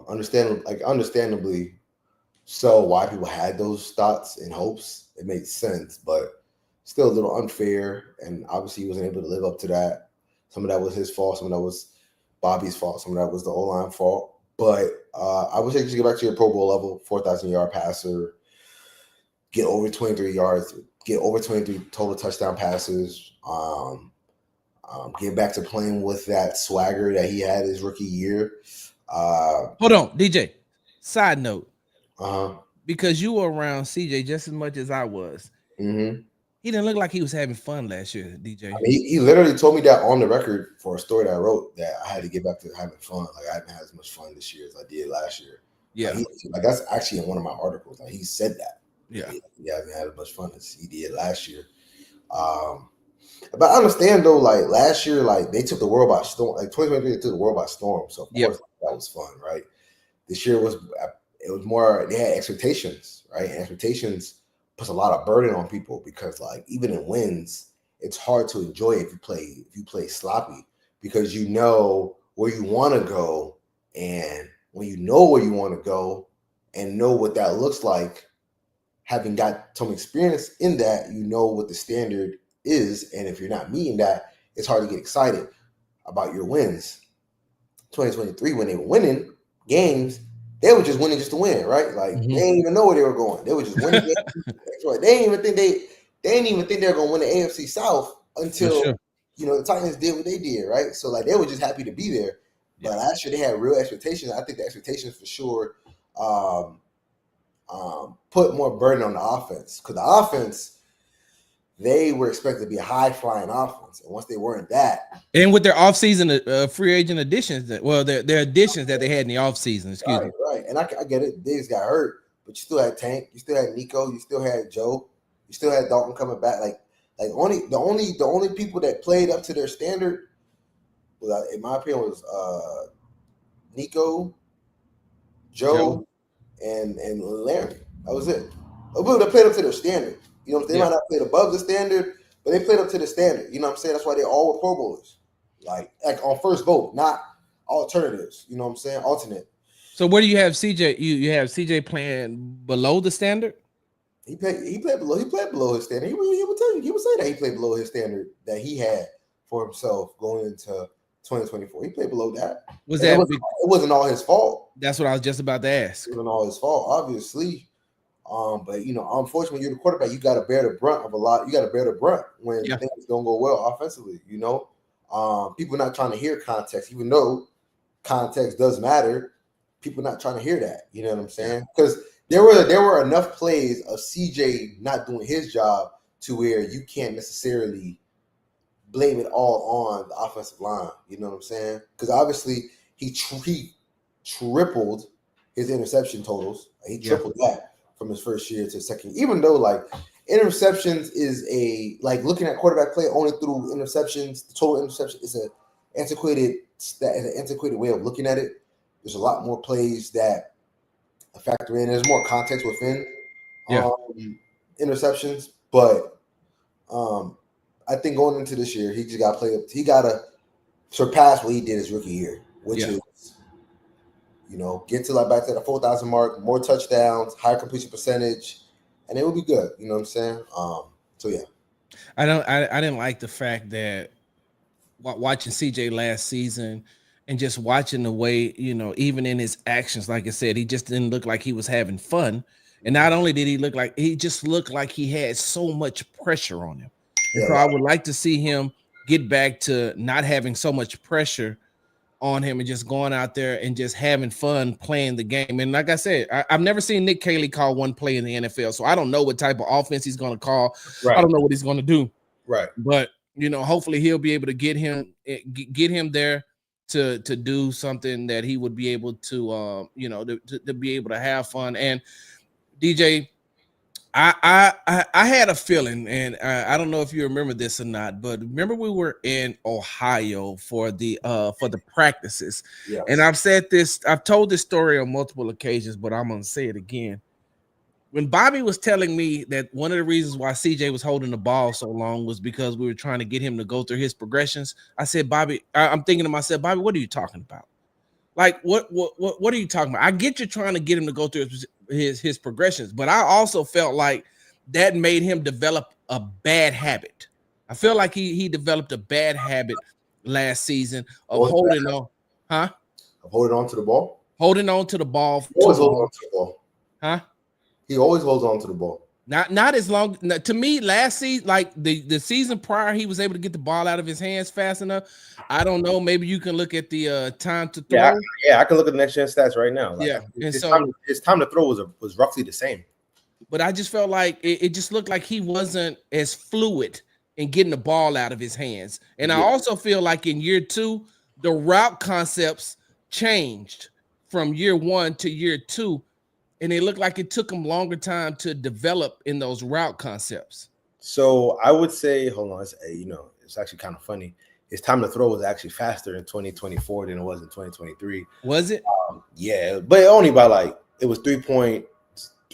Understandably so why people had those thoughts and hopes. It made sense, but still a little unfair. And obviously he wasn't able to live up to that. Some of that was his fault. Some of that was Bobby's fault. Some of that was the O-line fault. But I would say just get back to your Pro Bowl level, 4,000-yard passer, get over 23 yards, get over 23 total touchdown passes, get back to playing with that swagger that he had his rookie year. Hold on, DJ. Side note, because you were around CJ just as much as I was. He didn't look like he was having fun last year, DJ. I mean, he literally told me that on the record for a story that I wrote, that I had to get back to having fun. Like, I haven't had as much fun this year as I did last year. Yeah, like that's actually in one of my articles. Like, he said that. Yeah, he hasn't had as much fun as he did last year. But I understand though, like last year, like they took the world by storm. Like 2023, they took the world by storm. So of course that was fun, right? This year was more. They had expectations, right? And expectations puts a lot of burden on people because, like, even in wins, it's hard to enjoy if you play sloppy because you know where you want to go, and when you know where you want to go and know what that looks like, having got some experience in that, you know what the standard is, and if you're not meeting that, it's hard to get excited about your wins. 2023, when they were winning games, they were just winning just to win, right? Like they didn't even know where they were going. They were just winning games. Right. They didn't even think they were going to win the AFC South until the Titans did what they did, right? So like they were just happy to be there. But last year they had real expectations. I think the expectations for sure put more burden on the offense because the offense, they were expected to be a high-flying offense, and once they weren't that, and with their offseason free agent additions, their additions that they had in the offseason, right, and I get it. Diggs got hurt, but you still had Tank, you still had Nico, you still had Joe, you still had Dalton coming back. Like Like the only people that played up to their standard, in my opinion, was Nico, Joe, and Larry. That was it. People that played up to their standard. You know, they might not played above the standard, but they played up to the standard. You know what I'm saying? That's why they all were Pro Bowlers. Like on first vote, not alternatives. You know what I'm saying? Alternate. So where do you have CJ? You have CJ playing below the standard? He played below his standard. He would say that he played below his standard that he had for himself going into 2024. He played below that. It wasn't all his fault. That's what I was just about to ask. It wasn't all his fault, obviously. But you know, unfortunately, when you're the quarterback, you got to bear the brunt of a lot. You got to bear the brunt when things don't go well offensively. You know, people not trying to hear context, even though context does matter. People not trying to hear that. You know what I'm saying? Because there were enough plays of CJ not doing his job to where you can't necessarily blame it all on the offensive line. You know what I'm saying? Because obviously he tripled his interception totals. He tripled that from his first year to second. Even though like interceptions is looking at quarterback play only through interceptions, the total interception is an antiquated way of looking at it. There's a lot more plays that factor in. There's more context within interceptions, but I think going into this year, he just got to play up. He got to surpass what he did his rookie year, which is, you know, get to back to the 4,000 mark, more touchdowns, higher completion percentage, and it will be good. You know what I'm saying? So yeah, I didn't like the fact that watching CJ last season and just watching the way, you know, even in his actions, like I said, he just didn't look like he was having fun. And not only did he just looked like he had so much pressure on him. And so I would like to see him get back to not having so much pressure on him and just going out there and just having fun playing the game. And like I said, I've never seen Nick Caley call one play in the NFL, so I don't know what type of offense he's going to call. Right. I don't know what he's going to do. Right. But, you know, hopefully he'll be able to get him there to do something that he would be able to, you know, to be able to have fun. And DJ, I had a feeling, and I don't know if you remember this or not, but remember we were in Ohio for the practices. Yes. And I've told this story on multiple occasions, but I'm gonna say it again. When Bobby was telling me that one of the reasons why CJ was holding the ball so long was because we were trying to get him to go through his progressions, I said, Bobby, I'm thinking to myself, Bobby, what are you talking about? Like, what are you talking about? I get you trying to get him to go through his progressions, but I also felt like that made him develop a bad habit. I feel like he developed a bad habit last season of holding on, Of holding on to the ball? Holding on to the ball. Always hold on to the ball. Huh? He always holds on to the ball. Not as long. To me, last season, like the season prior, he was able to get the ball out of his hands fast enough. I don't know. Maybe you can look at the time to throw. Yeah, I can look at the next gen stats right now. Like, and his time to throw was roughly the same. But I just felt like it just looked like he wasn't as fluid in getting the ball out of his hands. And I also feel like in year 2, the route concepts changed from year 1 to year 2. And it looked like it took him longer time to develop in those route concepts. So I would say, hold on, it's actually kind of funny. His time to throw was actually faster in 2024 than it was in 2023. Was it? Yeah, but only by it was 3.04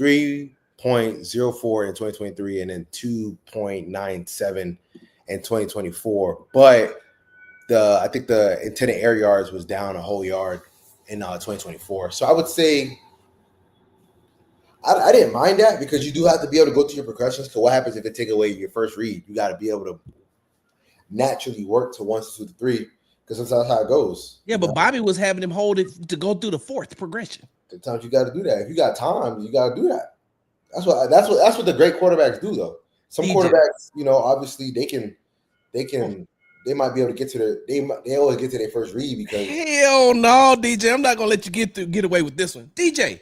in 2023 and then 2.97 in 2024. But I think the intended air yards was down a whole yard in 2024. So I would say I didn't mind that because you do have to be able to go through your progressions. Because what happens if they take away your first read? You got to be able to naturally work to 1, 2, 3 because that's how it goes. Yeah, but Bobby was having him hold it to go through the 4th progression. Sometimes you got to do that. If you got time, you got to do that. That's what the great quarterbacks do, though. Some quarterbacks, obviously they might be able to get to they always get to their first read because hell no, DJ. I'm not gonna let you get away with this one, DJ.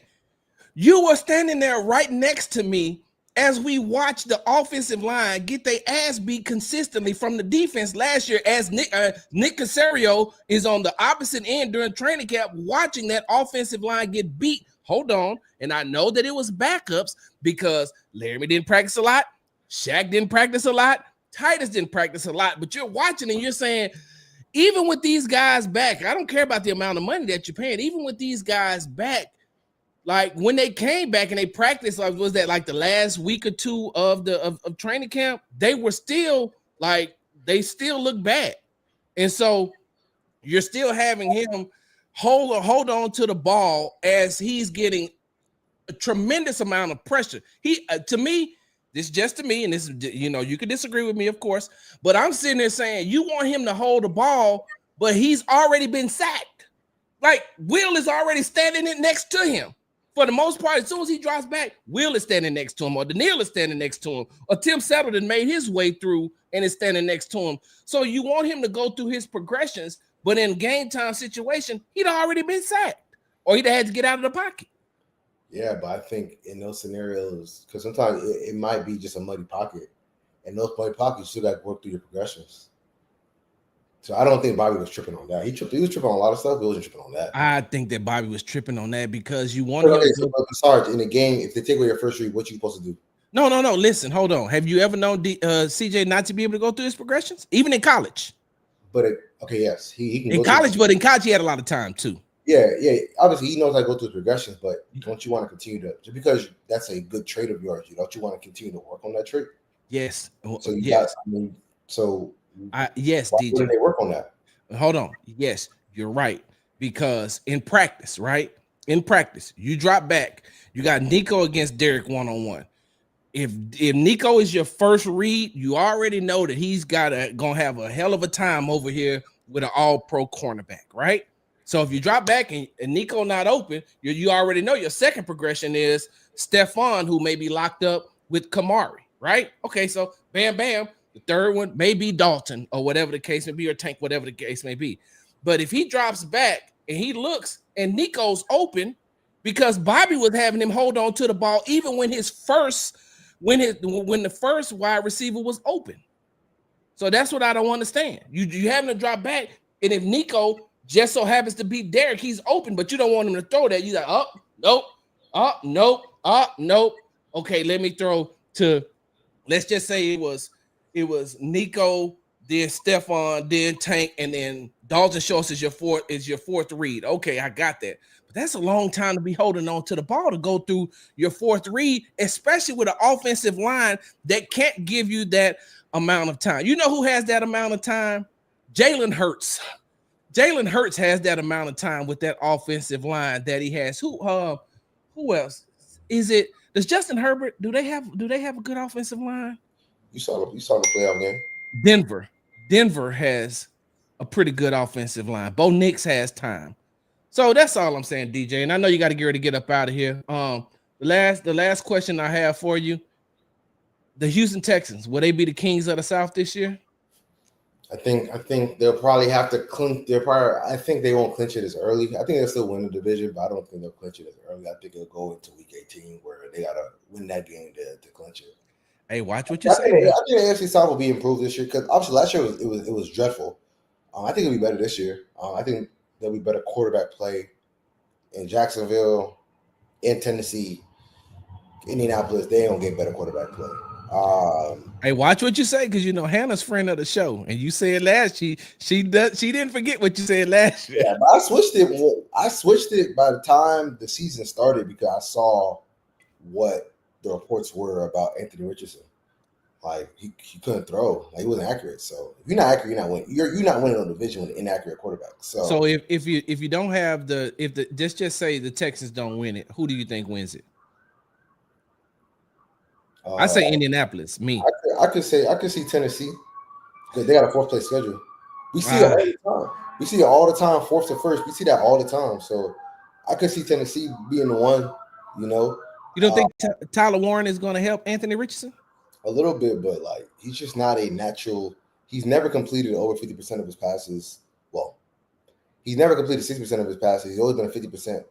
You were standing there right next to me as we watched the offensive line get their ass beat consistently from the defense last year as Nick Caserio is on the opposite end during training camp watching that offensive line get beat. Hold on. And I know that it was backups because Laramie didn't practice a lot. Shaq didn't practice a lot. Titus didn't practice a lot, but you're watching and you're saying, even with these guys back, I don't care about the amount of money that you're paying. Even with these guys back, like when they came back and they practiced, like was that like the last week or two of training camp? They were still like they still look bad, and so you're still having him hold on to the ball as he's getting a tremendous amount of pressure. He to me. This just to me, and this is, you can disagree with me, of course, but I'm sitting there saying you want him to hold the ball, but he's already been sacked. Like Will is already standing it next to him. For the most part, as soon as he drops back, Will is standing next to him, or Daniil is standing next to him, or Tim Settleton made his way through and is standing next to him. So you want him to go through his progressions, but in game time situation, he'd already been sacked, or he'd had to get out of the pocket. Yeah, but I think in those scenarios, because sometimes it might be just a muddy pocket. And those muddy pockets, you still got to work through your progressions. So I don't think Bobby was tripping on that. He was tripping on a lot of stuff, but he wasn't tripping on that. I think that Bobby was tripping on that because you want him to Sarge, in the game, if they take away your first read, what you supposed to do? No. Listen, hold on. Have you ever known CJ not to be able to go through his progressions? Even in college. But yes. He can in college, but in college he had a lot of time too. Yeah. Obviously, he knows how to go through progressions, but don't you want to continue to, just because that's a good trait of yours, don't you want to continue to work on that trait? Yes. So yes, DJ. Why did they work on that? Hold on. Yes, you're right. Because in practice, you drop back. You got Nico against Derek one-on-one. If Nico is your first read, you already know that he's gonna have a hell of a time over here with an all-pro cornerback, right? So if you drop back and Nico not open, you already know your second progression is Stephon, who may be locked up with Kamari, right? Okay, so bam. The third one may be Dalton or whatever the case may be, or Tank, whatever the case may be. But if he drops back and he looks and Nico's open, because Bobby was having him hold on to the ball even when the first wide receiver was open. So that's what I don't understand. You having to drop back, and if Nico just so happens to be Derek, he's open, but you don't want him to throw that. You're like, nope. Okay, let me throw to, let's just say it was Nico, then Stephon, then Tank, and then Dalton Schultz is your fourth read. Okay, I got that. But that's a long time to be holding on to the ball to go through your fourth read, especially with an offensive line that can't give you that amount of time. You know who has that amount of time? Jalen Hurts. Jalen Hurts has that amount of time with that offensive line that he has. Who else? Does Justin Herbert, do they have a good offensive line? You saw the playoff game. Denver has a pretty good offensive line. Bo Nix has time. So that's all I'm saying, DJ. And I know you got to get ready to get up out of here. The last question I have for you: the Houston Texans, will they be the kings of the South this year? I think they'll probably have to clinch. I think they won't clinch it as early. I think they'll still win the division, but I don't think they'll clinch it as early. I think they'll go into week 18 where they gotta win that game to clinch it. Hey, watch what you say. I think the AFC South will be improved this year, because obviously last year it was dreadful. I think it'll be better this year. I think there'll be better quarterback play in Jacksonville, in Tennessee, Indianapolis. They don't get better quarterback play. Hey, watch what you say, because Hannah's friend of the show, and you said last she didn't forget what you said last year. Yeah, but I switched it by the time the season started, because I saw what the reports were about Anthony Richardson. Like he couldn't throw, like he wasn't accurate. So if you're not accurate, you're not winning. You're not winning on division with an inaccurate quarterback. So if you don't have just say the Texans don't win it, who do you think wins it? I say Indianapolis. Me. I could see Tennessee, because they got a fourth place schedule. We see it all the time. We see it all the time, fourth to first. We see that all the time. So I could see Tennessee being the one. You don't think Tyler Warren is going to help Anthony Richardson? A little bit, but like he's just not a natural. He's never completed over 50% of his passes. Well, he's never completed 60% of his passes. He's always been a 50%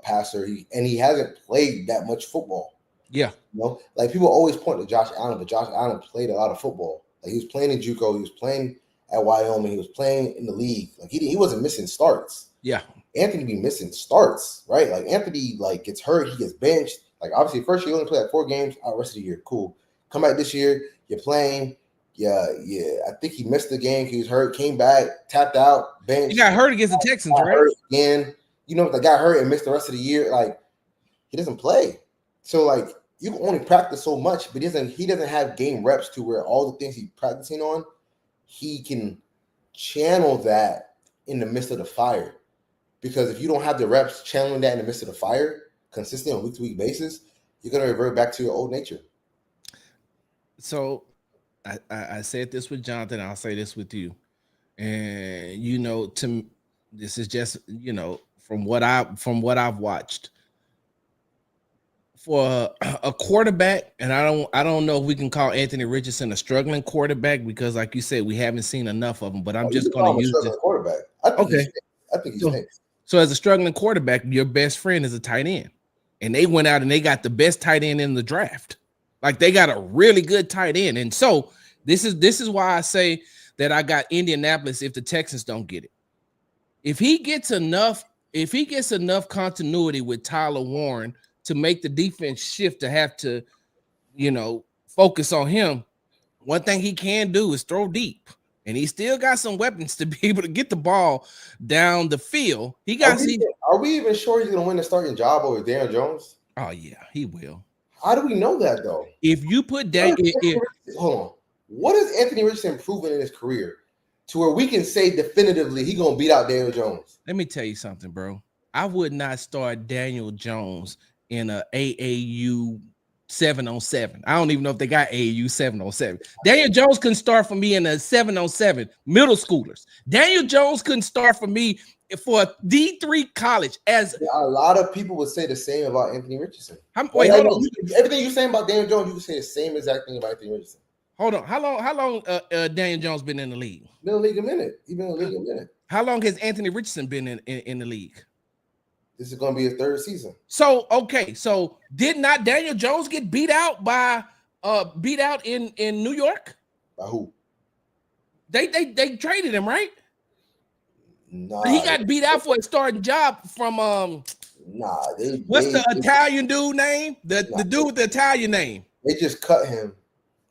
passer. He hasn't played that much football. Yeah. Like people always point to Josh Allen, but Josh Allen played a lot of football. Like he was playing in JUCO, he was playing at Wyoming, he was playing in the league. Like he wasn't missing starts. Yeah. Anthony be missing starts, right? Like Anthony gets hurt, he gets benched. Like obviously first year he only played like 4 games, out the rest of the year. Cool. Come back this year, you're playing, Yeah. I think he missed the game. He was hurt, came back, tapped out, bench. He got hurt against the Texans, right? Hurt again. You know, if the guy hurt and missed the rest of the year, like he doesn't play. So like you can only practice so much, but he doesn't have game reps to where all the things he's practicing on, he can channel that in the midst of the fire. Because if you don't have the reps channeling that in the midst of the fire, consistent on week-to-week basis, you're gonna revert back to your old nature. So I said this with Jonathan, I'll say this with you. And you know, this is just, you know, from what I've watched. For a quarterback, and I don't know if we can call Anthony Richardson a struggling quarterback because, like you said, we haven't seen enough of him. But I'm just going to use this quarterback. I think he's so as a struggling quarterback, your best friend is a tight end, and they went out and they got the best tight end in the draft. Like they got a really good tight end, and so this is why I say that I got Indianapolis if the Texans don't get it. If he gets enough continuity with Tyler Warren to make the defense shift to have to, you know, focus on him, one thing he can do is throw deep. And he still got some weapons to be able to get the ball down the field. Are we even sure he's going to win the starting job over Daniel Jones? Oh, yeah, he will. How do we know that, though? If you put hold on. What is Anthony Richardson proven in his career to where we can say definitively he's going to beat out Daniel Jones? Let me tell you something, bro. I would not start Daniel Jones in a AAU 7-on-7. I don't even know if they got AAU 7-on-7. Daniel Jones couldn't start for me in a 7-on-7 middle schoolers. Daniel Jones couldn't start for me for a D3 college. As a lot of people would say the same about Anthony Richardson. Wait, hold on. Everything you're saying about Daniel Jones, you can say the same exact thing about Anthony Richardson. Hold on. How long Daniel Jones been in the league? Been in the league a minute. He's been in the league a minute. How long has Anthony Richardson been in the league? This is going to be his third season. So, okay. So did not Daniel Jones get beat out in New York? By who? They traded him, right? Nah. He got beat out for a starting job from what's the Italian dude name? The dude with the Italian name. They just cut him.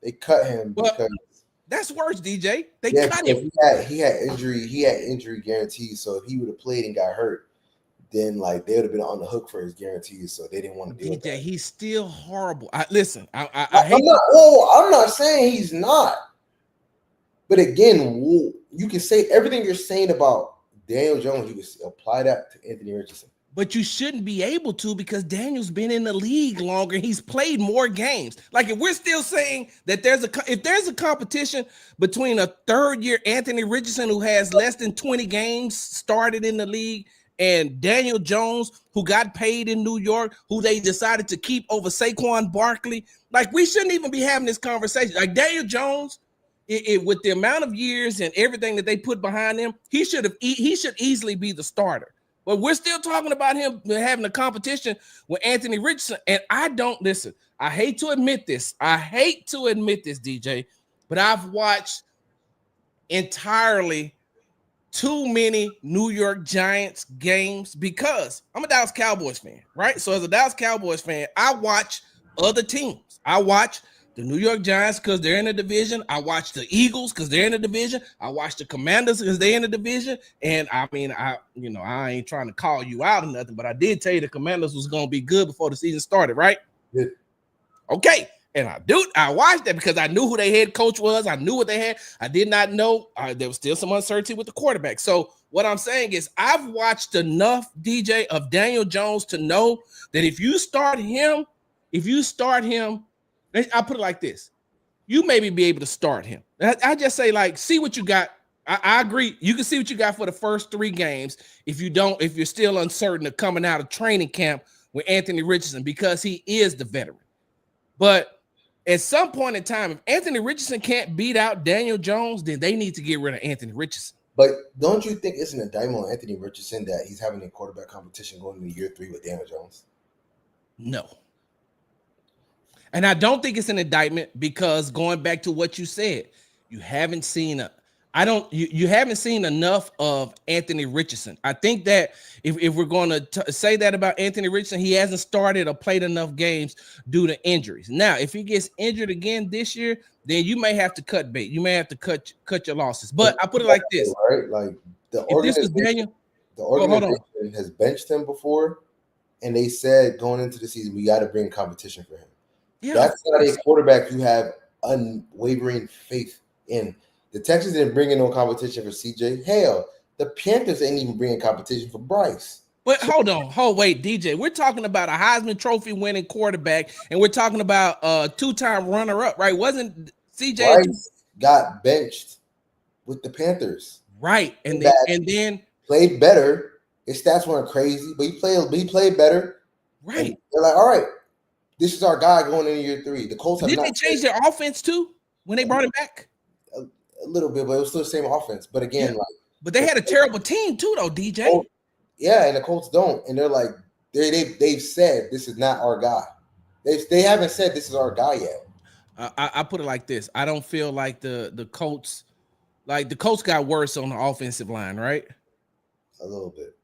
They cut him because that's worse, DJ. They cut him. He had injury guarantees. So if he would have played and got hurt, then like they would have been on the hook for his guarantees, so they didn't want to deal with that. He's still horrible. I hate. I'm not saying he's not, but again, you can say everything you're saying about Daniel Jones. You can apply that to Anthony Richardson. But you shouldn't be able to because Daniel's been in the league longer. He's played more games. Like if we're still saying that if there's a competition between a third-year Anthony Richardson who has less than 20 games started in the league and Daniel Jones, who got paid in New York, who they decided to keep over Saquon Barkley. Like, we shouldn't even be having this conversation. Like, Daniel Jones, with the amount of years and everything that they put behind him, he should easily be the starter. But we're still talking about him having a competition with Anthony Richardson. And I hate to admit this, DJ, but I've watched entirely too many New York Giants games because I'm a Dallas Cowboys fan, right? So as a Dallas Cowboys fan, I watch other teams. I watch the New York Giants because they're in the division. I watch the Eagles because they're in the division. I watch the Commanders because they're in the division. And I mean, I ain't trying to call you out or nothing, but I did tell you the Commanders was going to be good before the season started, right? Yeah. And I watched that because I knew who their head coach was. I knew what they had. I did not know there was still some uncertainty with the quarterback. So what I'm saying is I've watched enough, DJ, of Daniel Jones to know that if you start him, I'll put it like this. You maybe be able to start him. I just say, like, see what you got. I agree. You can see what you got for the first 3 games if you're still uncertain of coming out of training camp with Anthony Richardson because he is the veteran. But at some point in time, if Anthony Richardson can't beat out Daniel Jones, then they need to get rid of Anthony Richardson. But don't you think it's an indictment on Anthony Richardson that he's having a quarterback competition going into year 3 with Daniel Jones? No. And I don't think it's an indictment because going back to what you said, you haven't seen You haven't seen enough of Anthony Richardson. I think that if we're going to say that about Anthony Richardson, he hasn't started or played enough games due to injuries. Now, if he gets injured again this year, then you may have to cut bait. You may have to cut your losses. But I put it like this, right? Like the if this was organization, Daniel, has benched him before, and they said going into the season, we got to bring competition for him. Yeah, that's not a quarterback you have unwavering faith in. The Texans didn't bring in no competition for CJ. Hell, the Panthers ain't even bringing competition for Bryce. But wait, DJ. We're talking about a Heisman Trophy winning quarterback, and we're talking about a 2-time runner-up, right? Wasn't CJ Bryce got benched with the Panthers, right? And then played better. His stats weren't crazy, but he played better. Right. And they're like, all right, this is our guy going into year 3. The Colts have Did they change their offense too when they brought him back? A little bit, but it was still the same offense. But again, but they had a terrible team too, though, DJ. Yeah, and the Colts don't, and they're like they've said this is not our guy. They haven't said this is our guy yet. I put it like this: I don't feel like the Colts, got worse on the offensive line, right? A little bit,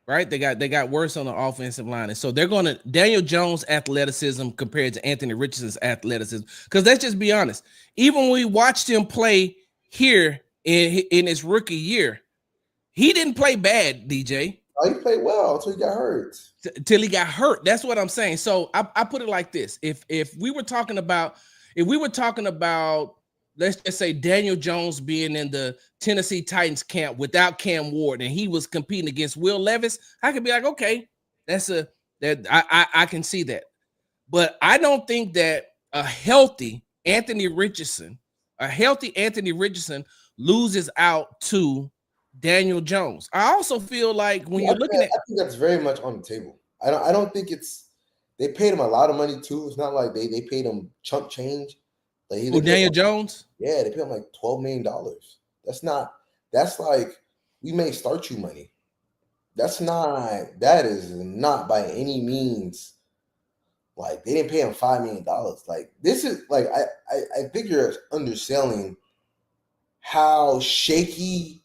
right? They got worse on the offensive line, and so they're going to Daniel Jones' athleticism compared to Anthony Richardson's athleticism. Because let's just be honest, even when we watched him play here in his rookie year, he didn't play bad, DJ. Oh, he played well until he got hurt. Till he got hurt. That's what I'm saying. So I put it like this: if we were talking about, let's just say Daniel Jones being in the Tennessee Titans camp without Cam Ward, and he was competing against Will Levis, I could be like, okay, I can see that. But I don't think that a healthy Anthony Richardson loses out to Daniel Jones. I also feel like when you're looking at, I think that's very much on the table. I don't think they paid him a lot of money too. It's not like they paid him chump change. Like Daniel Jones? Yeah, they paid him like $12 million. That's like we may start you money. That is not by any means like they didn't pay him $5 million. Like this is like I think you're underselling how shaky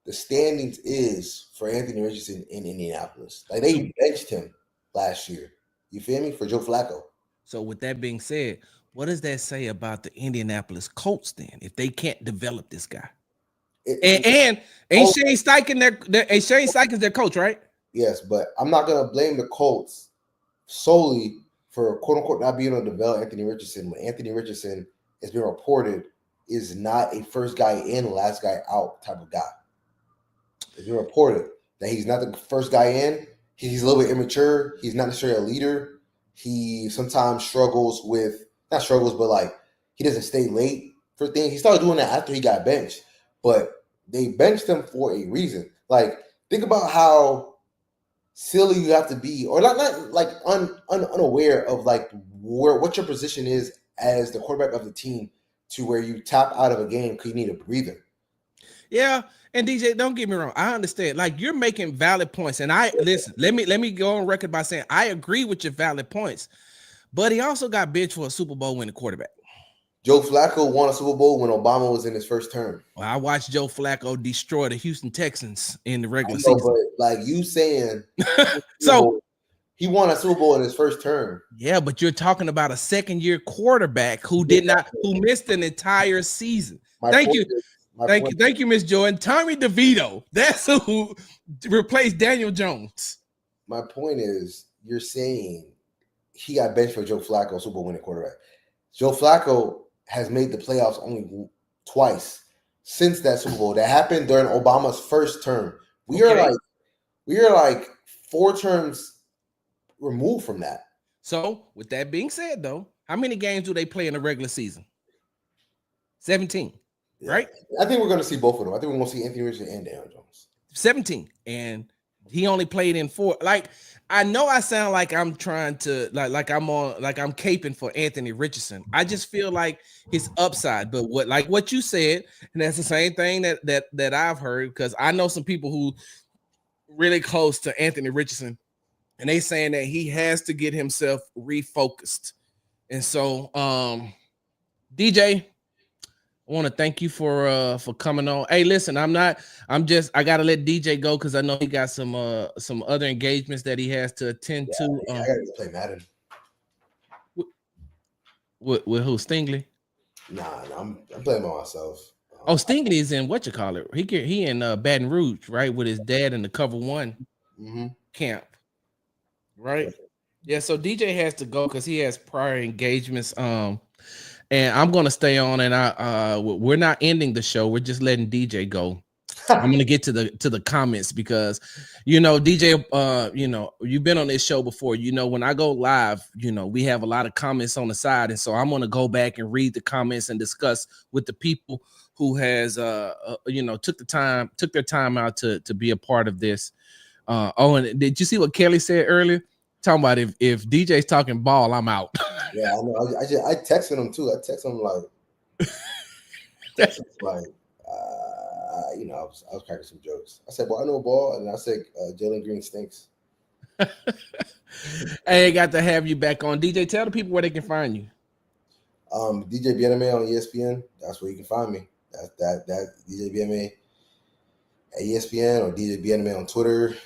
the standings is for Anthony Richardson in Indianapolis. Like they benched him last year. You feel me? For Joe Flacco. So with that being said, what does that say about the Indianapolis Colts then if they can't develop this guy? And ain't Shane Steichen's their coach, right? Yes, but I'm not gonna blame the Colts solely for quote unquote not being able to develop Anthony Richardson. When Anthony Richardson has been reported is not a first guy in, last guy out type of guy. It's been reported that he's not the first guy in. He's a little bit immature. He's not necessarily a leader. He sometimes not struggles, but like he doesn't stay late for things. He started doing that after he got benched, but they benched him for a reason. Like think about how silly you have to be, or not like unaware of like what your position is as the quarterback of the team to where you tap out of a game because you need a breather. Yeah. And DJ, don't get me wrong. I understand. Like you're making valid points. And listen, let me go on record by saying I agree with your valid points. But he also got benched for a Super Bowl winning quarterback. Joe Flacco won a Super Bowl when Obama was in his first term. Well, I watched Joe Flacco destroy the Houston Texans in the regular season. But like you saying, so he won a Super Bowl in his first term. Yeah, but you're talking about a second-year quarterback who missed an entire season. Thank you, Miss Jordan. Tommy DeVito, that's who replaced Daniel Jones. My point is, you're saying he got benched for Joe Flacco, Super Bowl winning quarterback. Joe Flacco has made the playoffs only twice since that Super Bowl. That happened during Obama's first term. We are like 4 terms removed from that. So, with that being said, though, how many games do they play in the regular season? 17, right? I think we're going to see both of them. I think we're going to see Anthony Richardson and Daniel Jones. 17, and he only played in 4. Like, I know I sound like I'm trying to I'm caping for Anthony Richardson. I just feel like his upside, but what you said, and that's the same thing that I've heard, because I know some people who really close to Anthony Richardson, and they saying that he has to get himself refocused. And so, DJ, I want to thank you for coming on. Hey, listen, I gotta let DJ go because I know he got some other engagements that he has to attend to. I gotta play Madden. With who? Stingley? Nah, I'm playing by myself. Oh, Stingley is in what you call it? He in Baton Rouge, right, with his dad in the Cover One camp, right? Yeah. So DJ has to go because he has prior engagements. And I'm gonna stay on, and we're not ending the show. We're just letting DJ go. I'm gonna get to the comments because DJ, you've been on this show before. When I go live, we have a lot of comments on the side, and so I'm gonna go back and read the comments and discuss with the people who has took their time out to be a part of this. And did you see what Kelly said earlier? Talking about if DJ's talking ball, I'm out. Yeah, I know. I texted him too. I texted him like, I was cracking some jokes. I said, "Well, I know ball," and I said, "Jalen Green stinks." Hey, got to have you back on. DJ, tell the people where they can find you. DJ Bien-Aime on ESPN. That's where you can find me. That DJ Bien-Aime at ESPN or DJ Bien-Aime on Twitter.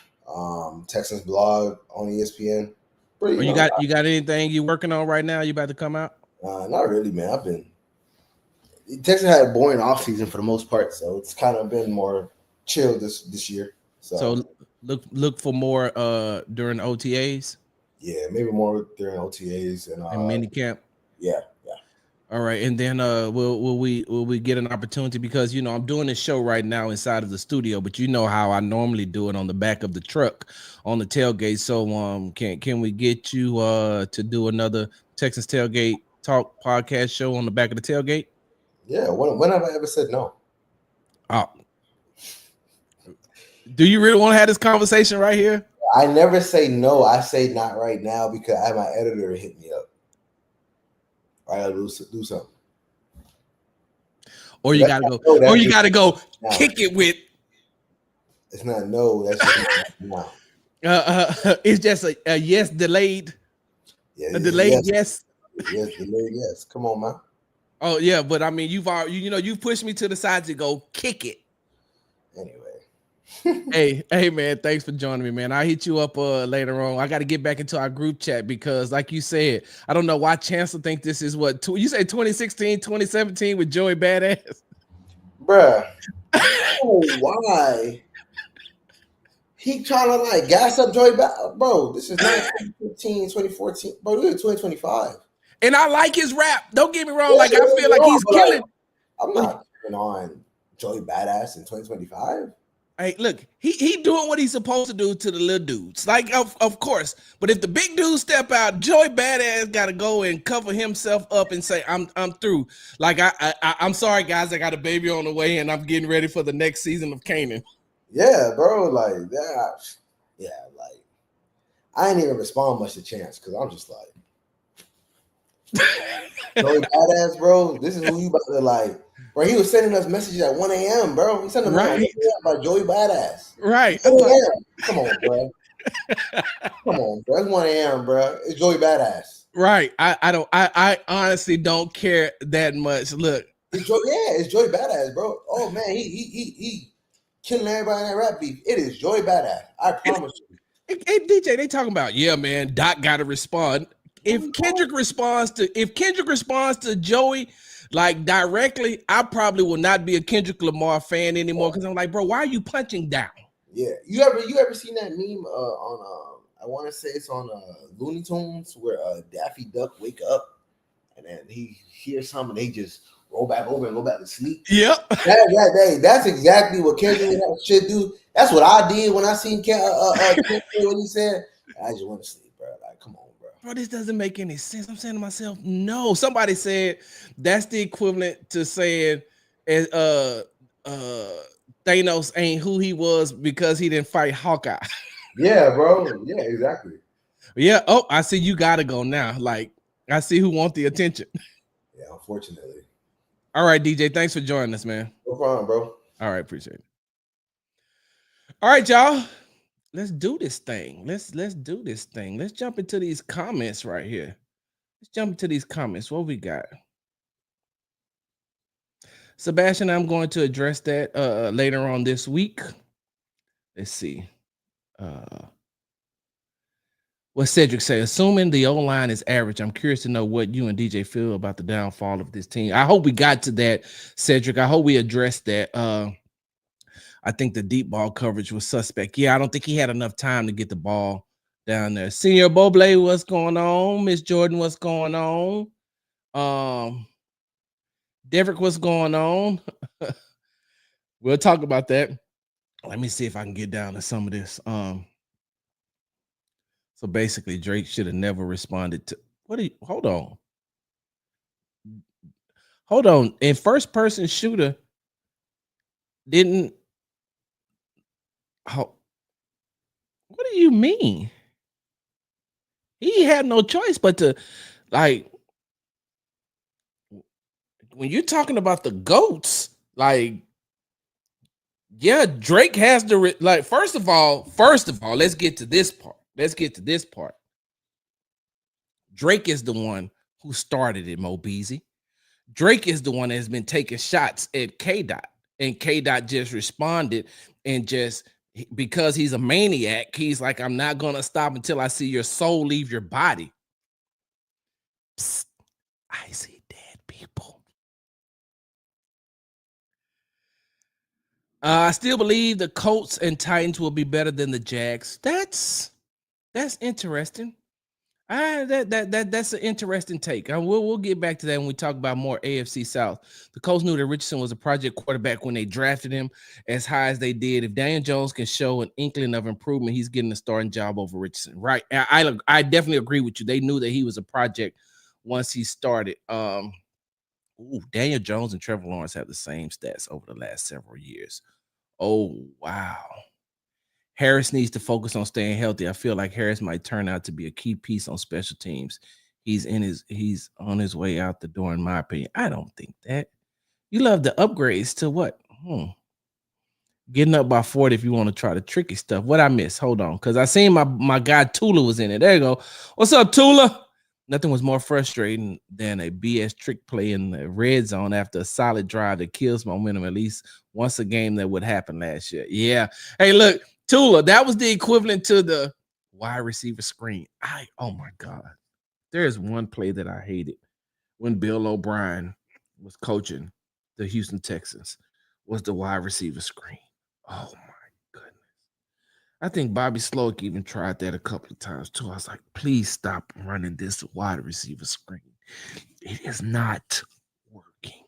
Texans blog on ESPN. You got anything you working on right now? You about to come out? Not really, man. Texas had a boring offseason for the most part, so it's kind of been more chill this year. So look for more during OTAs. Yeah, maybe more during OTAs and mini camp. Yeah. All right, and then will we get an opportunity because I'm doing this show right now inside of the studio, but you know how I normally do it on the back of the truck on the tailgate. So can we get you to do another Texas Tailgate Talk podcast show on the back of the tailgate? Yeah. When have I ever said no? Oh, do you really want to have this conversation right here? I never say no. I say not right now because I have my editor hit me up. I gotta do something. Or you gotta go. Or you gotta go kick it with. It's not no. That's just no. It's just a yes delayed. Yeah, a delayed yes. Yes, delayed yes. Come on, man. Oh yeah, but I mean, you pushed me to the side to go kick it. Anyway. hey man, thanks for joining me, man. I'll hit you up later on. I got to get back into our group chat because like you said, I don't know why Chancellor think this is what you say 2016, 2017 with Joey Badass. Bruh. Why? He trying to like gas up Joey Badass. Bro, this is not 2015, 2014. Bro, we're 2025. And I like his rap. Don't get me wrong. Like I feel like he's killing. Like, I'm not putting on Joey Badass in 2025. Hey, look, he doing what he's supposed to do to the little dudes. Like, of course. But if the big dudes step out, Joey Badass got to go and cover himself up and say, I'm through. Like, I'm sorry, guys. I got a baby on the way, and I'm getting ready for the next season of Kanan. Yeah, bro. Like, that. Yeah, like, I ain't even respond much to Chance because I'm just like, Joey Badass, bro. This is who you about to like. Bro, he was sending us messages at 1 a.m., bro. He sent them right about Joey Badass. Right. Come on, bro. Come on, bro. It's 1 a.m., bro. It's Joey Badass. Right. I honestly don't care that much. Look. It's Joey Badass, bro. Oh man, he killing everybody in that rap beef. It is Joey Badass. I promise you. Hey, DJ, they talking about, yeah, man, Doc gotta respond. If Kendrick responds to Joey like directly, I probably will not be a Kendrick Lamar fan anymore because I'm like, bro, why are you punching down? Yeah, you ever seen that meme on I want to say it's on Looney Tunes where Daffy Duck wake up and then he hears something and they just roll back over and go back to sleep. Yep. That's exactly what Kendrick should do. That's what I did when I seen Kendrick when he said, I just want to sleep, bro. Like, come on. Bro, this doesn't make any sense. I'm saying to myself, no. Somebody said that's the equivalent to saying Thanos ain't who he was because he didn't fight Hawkeye. Yeah, bro. Yeah, exactly. Yeah. Oh, I see you gotta go now. Like, I see who wants the attention. Yeah, unfortunately. All right, DJ. Thanks for joining us, man. No problem, bro. All right, appreciate it. All right, y'all. Let's do this thing. Let's do this thing. Let's jump into these comments right here. Let's jump into these comments. What we got? Sebastian, I'm going to address that later on this week. Let's see. What Cedric say? Assuming the O-line is average, I'm curious to know what you and DJ feel about the downfall of this team. I hope we got to that, Cedric. I hope we addressed that. I think the deep ball coverage was suspect. Yeah, I don't think he had enough time to get the ball down there. Senior Boble, what's going on? Miss Jordan, what's going on? Deverick, what's going on? We'll talk about that. Let me see if I can get down to some of this. So basically, Drake should have never responded to hold on. In first person shooter didn't. What do you mean? He had no choice but to, like, when you're talking about the GOATs, like, yeah, Drake has to like. First of all, let's get to this part. Drake is the one who started it, Mo Beasley. Drake is the one that has been taking shots at K-Dot, and K-Dot just responded, and just because he's a maniac, he's like, I'm not gonna stop until I see your soul leave your body. Psst, I see dead people. I still believe the Colts and Titans will be better than the Jags. That's interesting. That's an interesting take. We'll get back to that when we talk about more AFC South. The Colts knew that Richardson was a project quarterback when they drafted him as high as they did. If Daniel Jones can show an inkling of improvement, he's getting a starting job over Richardson. Right? I definitely agree with you. They knew that he was a project once he started. Daniel Jones and Trevor Lawrence have the same stats over the last several years. Oh, wow. Harris needs to focus on staying healthy. I feel like Harris might turn out to be a key piece on special teams. He's on his way out the door, in my opinion. I don't think that. You love the upgrades to what? Getting up by 40 if you want to try the tricky stuff. What I miss? Hold on, because I seen my guy Tula was in it. There you go. What's up, Tula? Nothing was more frustrating than a BS trick play in the red zone after a solid drive that kills momentum at least once a game. That would happen last year. Yeah. Hey, look, Tula, that was the equivalent to the wide receiver screen. Oh my God. There is one play that I hated when Bill O'Brien was coaching the Houston Texans, was the wide receiver screen. Oh my goodness. I think Bobby Slowick even tried that a couple of times too. I was like, please stop running this wide receiver screen. It is not working.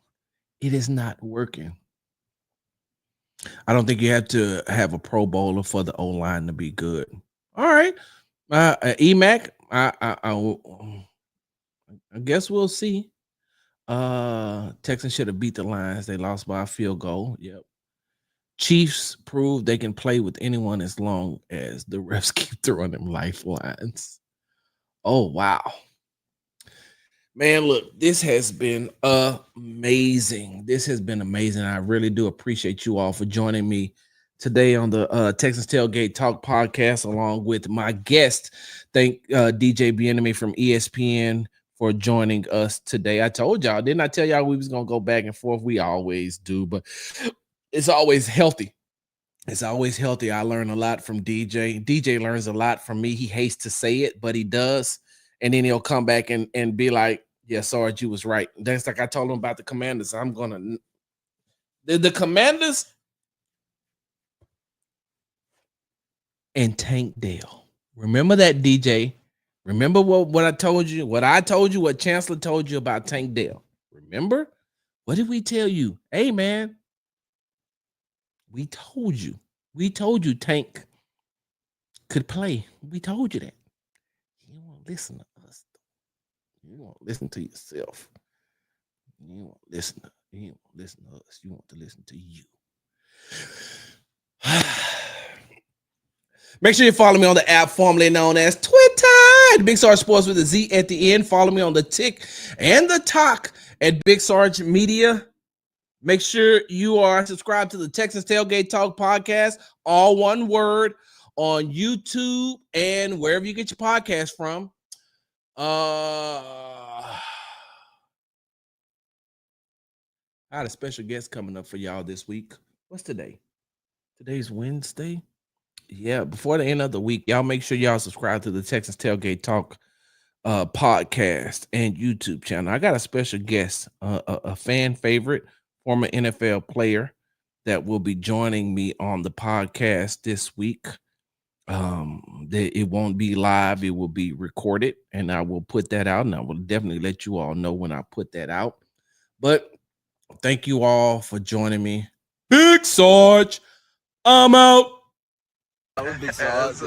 It is not working. I don't think you have to have a Pro Bowler for the O-line to be good. All right. EMAC, I guess we'll see. Texans should have beat the Lions. They lost by a field goal. Yep. Chiefs prove they can play with anyone as long as the refs keep throwing them lifelines. Oh, wow. Man, look, this has been amazing. I really do appreciate you all for joining me today on the Texas Tailgate Talk podcast, along with my guest. Thank DJ Bien-Aime from ESPN for joining us today. I told y'all, didn't I tell y'all we was going to go back and forth? We always do, but it's always healthy. It's always healthy. I learn a lot from DJ. DJ learns a lot from me. He hates to say it, but he does. And then he'll come back and be like, yeah, Sarge, you was right. That's like I told him about the Commanders. I'm going to... The Commanders and Tank Dell. Remember that, DJ? Remember what I told you? What Chancellor told you about Tank Dell? Remember? What did we tell you? Hey, man. We told you Tank could play. We told you that. You won't listen to us. You won't listen to yourself. You won't listen to us. You want to listen to you. Make sure you follow me on the app formerly known as Twitter, Big Sarge Sports with a Z at the end. Follow me on the Tick and the Talk at Big Sarge Media. Make sure you are subscribed to the Texas Tailgate Talk podcast, all one word, on YouTube and wherever you get your podcast from. I had a special guest coming up for y'all this week. What's today? Today's Wednesday. Yeah, before the end of the week, y'all make sure y'all subscribe to the Texas Tailgate Talk podcast and YouTube channel. I got a special guest, a fan favorite, former NFL player that will be joining me on the podcast this week. It won't be live, it will be recorded, and I will put that out, and I will definitely let you all know when I put that out. But thank you all for joining me. Big Sarge, I'm out. Big Sarge.